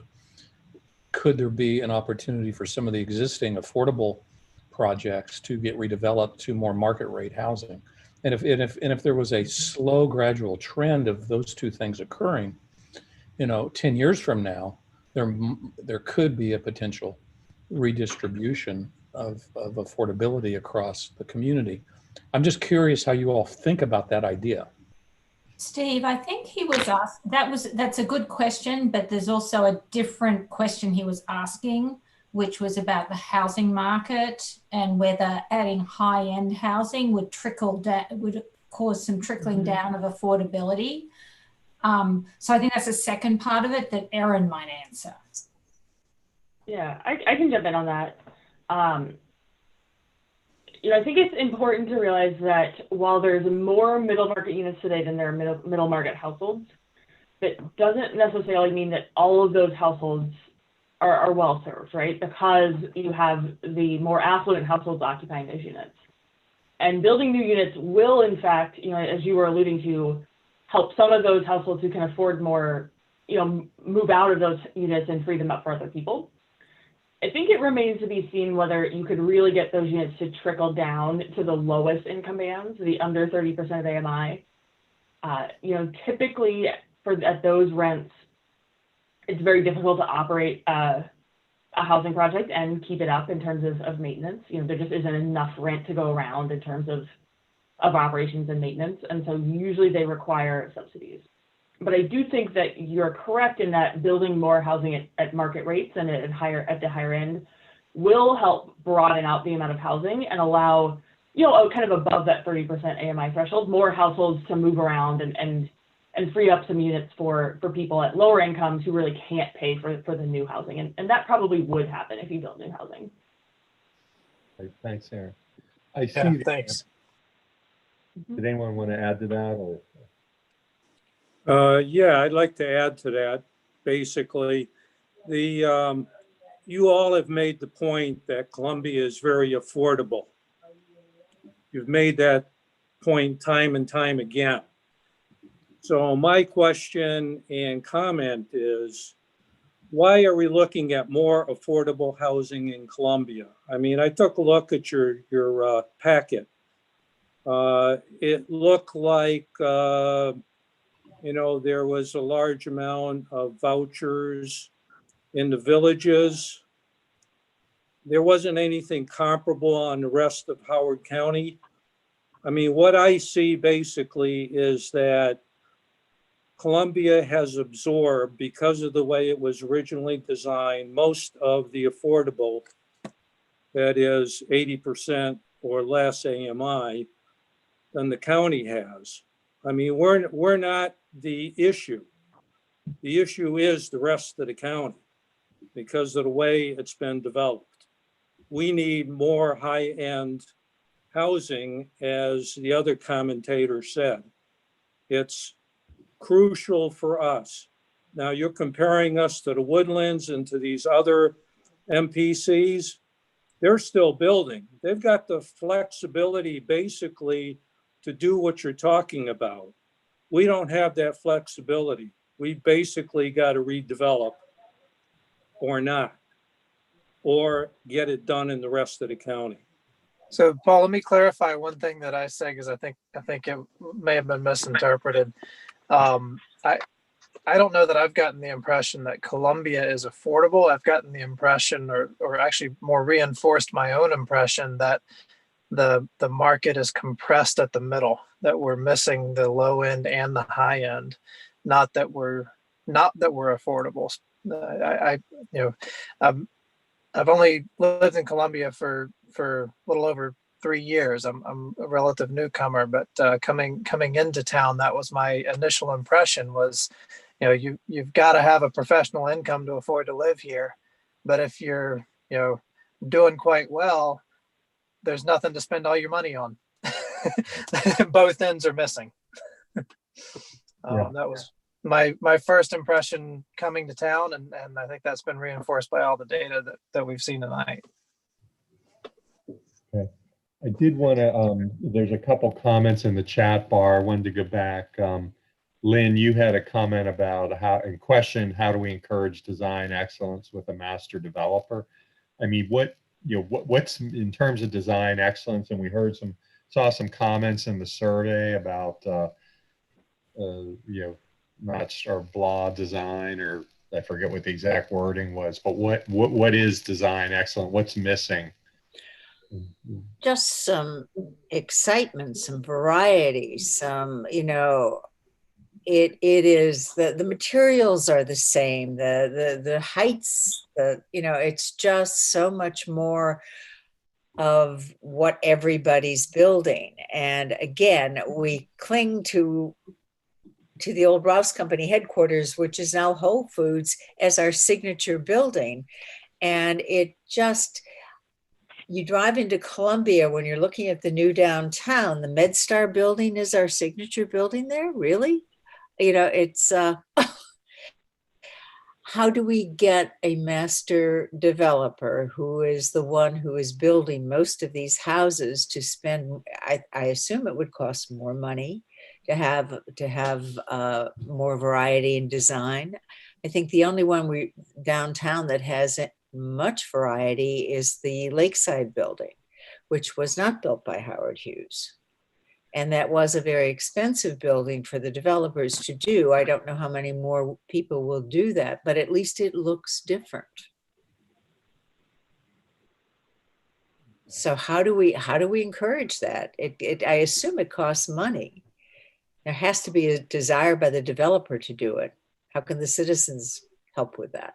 Speaker 4: could there be an opportunity for some of the existing affordable projects to get redeveloped to more market rate housing? And if there was a slow, gradual trend of those two things occurring, 10 years from now, there could be a potential redistribution of affordability across the community. I'm just curious how you all think about that idea.
Speaker 3: Steve, I think he was asked, that's a good question, but there's also a different question he was asking, which was about the housing market and whether adding high-end housing would cause some trickling down of affordability. So I think that's the second part of it that Erin might answer.
Speaker 5: Yeah, I can jump in on that. I think it's important to realize that while there's more middle market units today than there are middle market households, that doesn't necessarily mean that all of those households are well served, right? Because you have the more affluent households occupying those units. And building new units will, in fact, as you were alluding to, help some of those households who can afford more, move out of those units and free them up for other people. I think it remains to be seen whether you could really get those units to trickle down to the lowest income bands, the under 30% of AMI. Typically at those rents, it's very difficult to operate a housing project and keep it up in terms of maintenance. There just isn't enough rent to go around in terms of operations and maintenance. And so usually they require subsidies. But I do think that you're correct in that building more housing at market rates and at the higher end will help broaden out the amount of housing and allow, kind of above that 30% AMI threshold, more households to move around and free up some units for people at lower incomes who really can't pay for the new housing. And that probably would happen if you built new housing.
Speaker 2: Right, thanks, Erin. I see.
Speaker 11: Yeah, thanks.
Speaker 2: Did anyone want to add to that? Or?
Speaker 8: Yeah, I'd like to add to that. Basically, you all have made the point that Columbia is very affordable. You've made that point time and time again. So my question and comment is, why are we looking at more affordable housing in Columbia? I mean, I took a look at your packet. It looked like there was a large amount of vouchers in the villages. There wasn't anything comparable on the rest of Howard County. I mean, what I see basically is that Columbia has absorbed, because of the way it was originally designed, most of the affordable, that is 80% or less AMI, than the county has. I mean, we're not the issue. The issue is the rest of the county because of the way it's been developed. We need more high-end housing, as the other commentator said. It's crucial for us. Now you're comparing us to the Woodlands and to these other MPCs. They're still building. They've got the flexibility basically to do what you're talking about. We don't have that flexibility. We basically got to redevelop or not, or get it done in the rest of the county.
Speaker 11: So Paul, let me clarify one thing that I said, because I think it may have been misinterpreted. I don't know that I've gotten the impression that Columbia is affordable. I've gotten the impression, or actually more reinforced my own impression, that the market is compressed at the middle, that we're missing the low end and the high end, not that we're affordable. I've only lived in Columbia for a little over 3 years. I'm a relative newcomer, but coming into town, that was my initial impression was, you've got to have a professional income to afford to live here. But if you're, doing quite well, there's nothing to spend all your money on. Both ends are missing. That was my first impression coming to town, and I think that's been reinforced by all the data that we've seen tonight.
Speaker 2: Okay. I did want to, there's a couple comments in the chat bar. I wanted to go back. Lynn, you had a comment about how do we encourage design excellence with a master developer? I mean, what's in terms of design excellence? And we saw some comments in the survey about, or blah design, or I forget what the exact wording was, but what is design excellent? What's missing?
Speaker 14: Just some excitement, some variety, some, it is the materials are the same, the heights, it's just so much more of what everybody's building. And again, we cling to the old Rouse Company headquarters, which is now Whole Foods, as our signature building. And it just, you drive into Columbia when you're looking at the new downtown, the MedStar building is our signature building there. Really? It's how do we get a master developer who is the one who is building most of these houses to spend, I assume it would cost more money to have more variety in design. I think the only one downtown that has much variety is the Lakeside building, which was not built by Howard Hughes. And that was a very expensive building for the developers to do. I don't know how many more people will do that, but at least it looks different. So how do we encourage that? I assume it costs money. There has to be a desire by the developer to do it. How can the citizens help with that?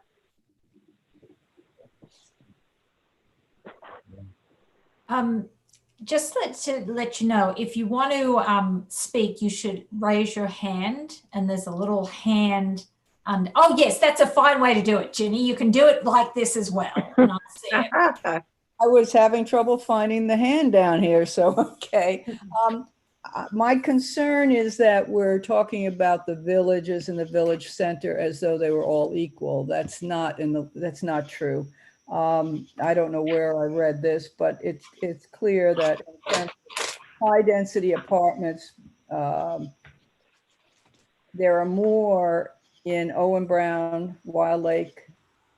Speaker 3: Just to let you know, if you want to speak, you should raise your hand, and there's a little hand. Oh yes, that's a fine way to do it, Ginny. You can do it like this as well. And I'll see it.
Speaker 7: I was having trouble finding the hand down here, so okay. My concern is that we're talking about the villages and the village center as though they were all equal. That's not true. I don't know where I read this, but it's clear that in terms of high density apartments, there are more in Owen Brown, Wild Lake,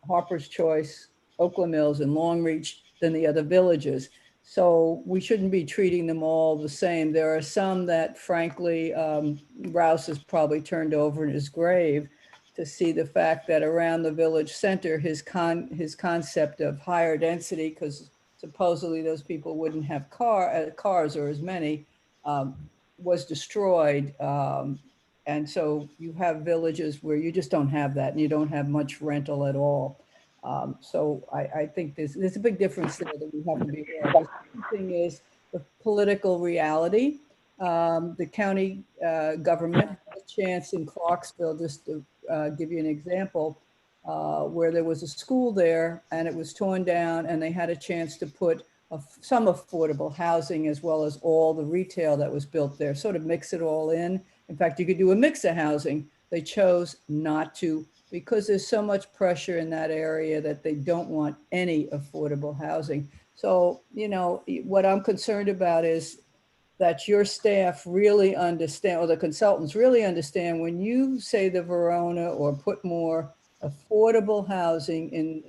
Speaker 7: Harper's Choice, Oakland Mills, and Long Reach than the other villages. So we shouldn't be treating them all the same. There are some that, frankly, Rouse has probably turned over in his grave to see the fact that around the village center, his concept of higher density, because supposedly those people wouldn't have cars or as many, was destroyed. And so you have villages where you just don't have that, and you don't have much rental at all. So I think there's a big difference there that we have to be aware of. The thing is the political reality. The county government had a chance in Clarksville, just to give you an example, where there was a school there and it was torn down, and they had a chance to put some affordable housing as well as all the retail that was built there, sort of mix it all in. In fact, you could do a mix of housing. They chose not to, because there's so much pressure in that area that they don't want any affordable housing. So, what I'm concerned about is that your staff really understand, or the consultants really understand, when you say the Verona or put more affordable housing in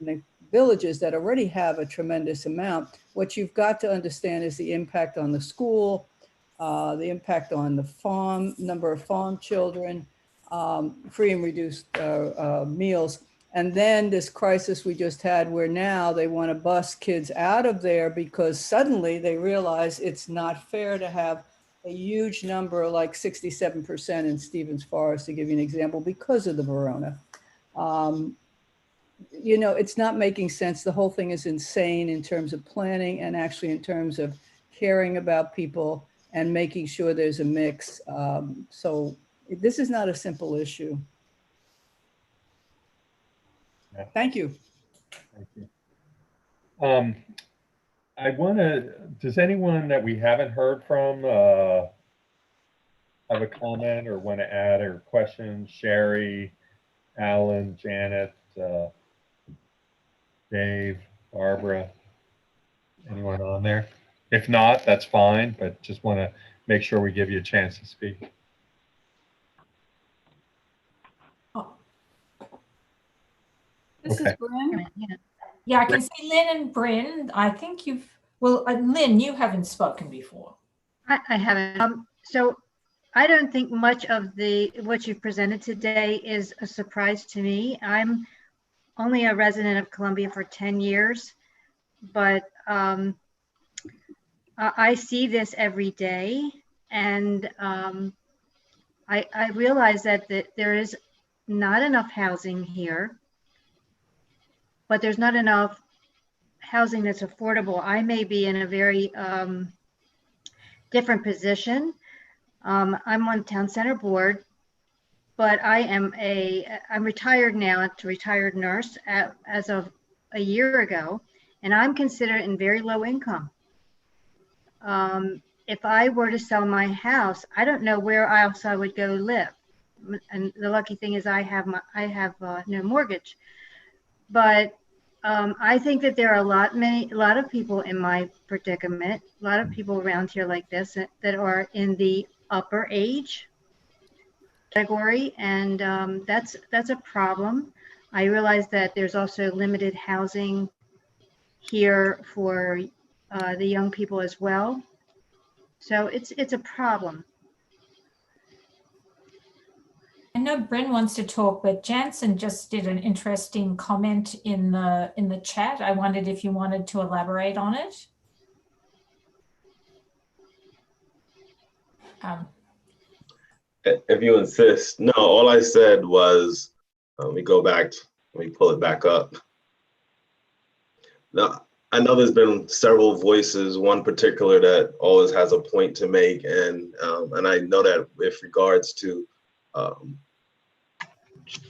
Speaker 7: the villages that already have a tremendous amount, what you've got to understand is the impact on the school, the impact on the farm, number of farm children, free and reduced meals. And then this crisis we just had, where now they want to bust kids out of there because suddenly they realize it's not fair to have a huge number, like 67% in Stevens Forest, to give you an example, because of the Verona. It's not making sense. The whole thing is insane in terms of planning and actually in terms of caring about people and making sure there's a mix. So this is not a simple issue.
Speaker 2: Yeah.
Speaker 7: Thank you.
Speaker 2: Thank you. Does anyone that we haven't heard from have a comment or want to add or question? Sherry, Alan, Janet, Dave, Barbara, anyone on there? If not, that's fine, but just want to make sure we give you a chance to speak.
Speaker 7: This is Bryn.
Speaker 3: Yeah, I can see Lynn and Bryn. I think Lynn, you haven't spoken before.
Speaker 15: I haven't. So I don't think much of what you've presented today is a surprise to me. I'm only a resident of Columbia for 10 years, but I see this every day, and I realize that there is not enough housing here, but there's not enough housing that's affordable. I may be in a very different position. I'm on Town Center Board, but I'm retired now. I'm a retired nurse as of a year ago, and I'm considered in very low income. If I were to sell my house, I don't know where else I would go live. And the lucky thing is I have no mortgage. But I think that there are a lot of people in my predicament, a lot of people around here like this that are in the upper age category, and that's a problem. I realize that there's also limited housing here for the young people as well. So it's a problem.
Speaker 3: I know Bryn wants to talk, but Jansen just did an interesting comment in the chat. I wondered if you wanted to elaborate on it.
Speaker 16: If you insist. No, all I said was, let me go back, let me pull it back up. Now, I know there's been several voices, one particular that always has a point to make, and I know that with regards to,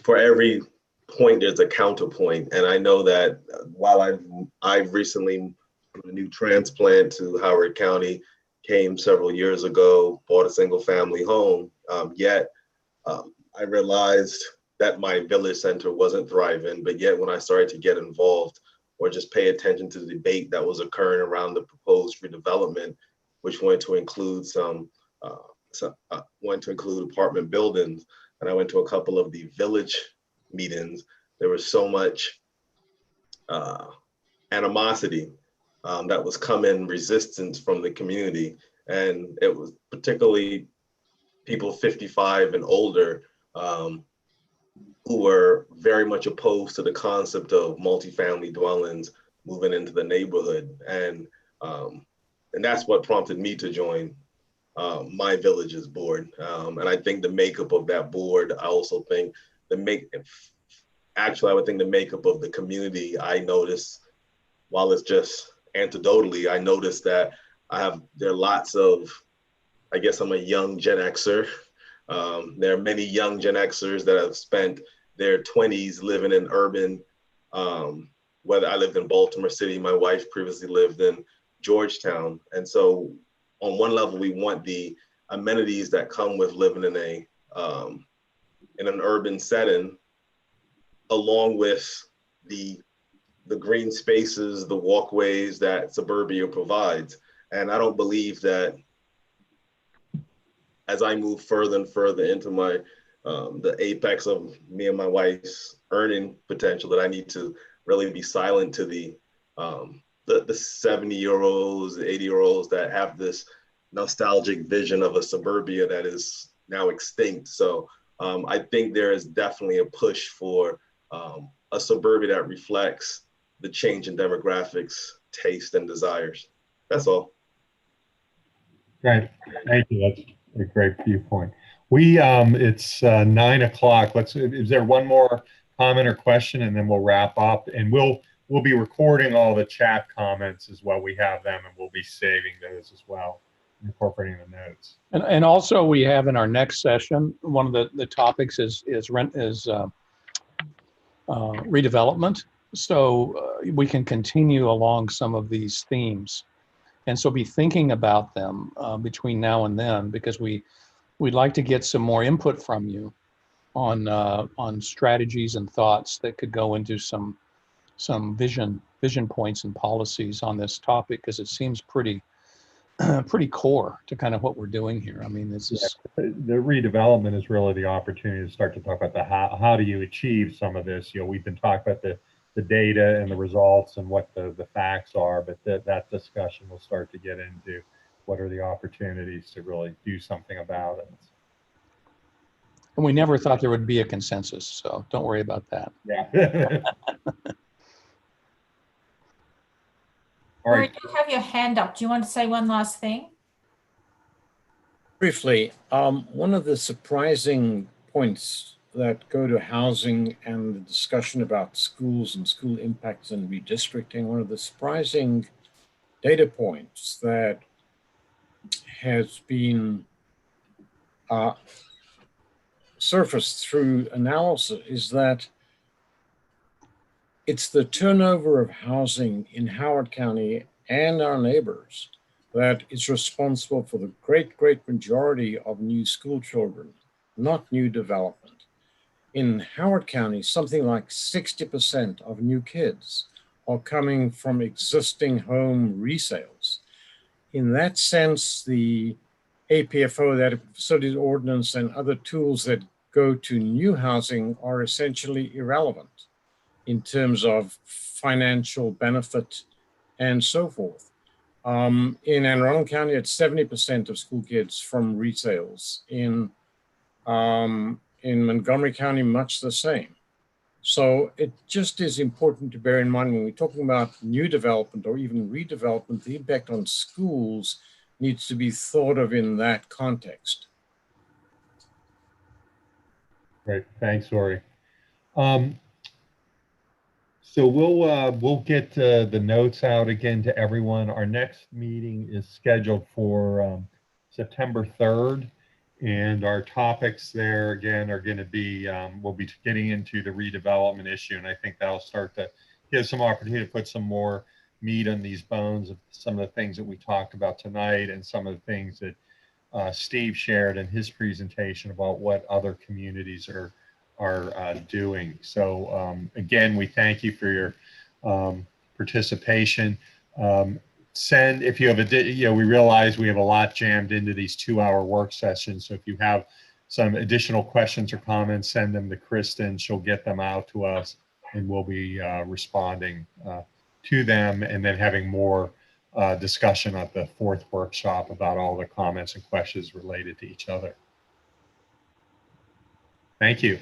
Speaker 16: for every point, there's a counterpoint. And I know that while I've recently a new transplant to Howard County, came several years ago, bought a single family home, yet I realized that my village center wasn't thriving, but yet when I started to get involved or just pay attention to the debate that was occurring around the proposed redevelopment, which wanted to include wanted to include apartment buildings, and I went to a couple of the village meetings, there was so much animosity that was coming, resistance from the community. And it was particularly people 55 and older who were very much opposed to the concept of multifamily dwellings moving into the neighborhood. And that's what prompted me to join my village's board. And I think the makeup of that board, I also think actually, I would think the makeup of the community, I noticed, while it's just anecdotally, I noticed that there are lots of, I guess I'm a young Gen Xer. There are many young Gen Xers that have spent their 20s living in urban, whether I lived in Baltimore City, my wife previously lived in Georgetown. And so on one level, we want the amenities that come with living in an urban setting, along with the green spaces, the walkways that suburbia provides. And I don't believe that as I move further and further into my the apex of me and my wife's earning potential, that I need to really be silent to the 70-year-olds, the 80-year-olds that have this nostalgic vision of a suburbia that is now extinct. So I think there is definitely a push for a suburbia that reflects the change in demographics, taste, and desires. That's all.
Speaker 2: Great, thank you. That's a great viewpoint. It's 9 o'clock. Is there one more comment or question, and then we'll wrap up? And we'll be recording all the chat comments as well. We have them, and we'll be saving those as well, incorporating the notes.
Speaker 4: And also, we have in our next session, one of the topics is redevelopment. So we can continue along some of these themes. And so be thinking about them between now and then, because we'd like to get some more input from you on strategies and thoughts that could go into some vision points and policies on this topic, because it seems pretty core to kind of what we're doing here. I mean, this is
Speaker 2: the redevelopment is really the opportunity to start to talk about how do you achieve some of this. We've been talking about the data and the results and what the facts are, but that discussion will start to get into what are the opportunities to really do something about it.
Speaker 4: And we never thought there would be a consensus, so don't worry about that.
Speaker 2: Yeah. All
Speaker 3: Rory,
Speaker 2: right.
Speaker 3: you have your hand up. Do you want to say one last thing?
Speaker 6: Briefly, one of the surprising points that go to housing and the discussion about schools and school impacts and redistricting, one of the surprising data points that has been surfaced through analysis is that it's the turnover of housing in Howard County and our neighbors that is responsible for the great majority of new school children, not new development. In Howard County, something like 60% of new kids are coming from existing home resales. In that sense, the APFO, that facilities ordinance, and other tools that go to new housing are essentially irrelevant in terms of financial benefit and so forth. In Anne Arundel County, it's 70% of school kids from resales. In Montgomery County, much the same. So it just is important to bear in mind when we're talking about new development or even redevelopment, the impact on schools needs to be thought of in that context.
Speaker 2: Great, thanks, Rory. So we'll get the notes out again to everyone. Our next meeting is scheduled for September 3rd. And our topics there again are going to be, we'll be getting into the redevelopment issue. And I think that'll start to give some opportunity to put some more meat on these bones of some of the things that we talked about tonight and some of the things that Steve shared in his presentation about what other communities are doing. So again, we thank you for your participation. If you have we realize we have a lot jammed into these 2-hour work sessions. So if you have some additional questions or comments, send them to Kristen. She'll get them out to us and we'll be responding to them and then having more discussion at the 4th workshop about all the comments and questions related to each other. Thank you.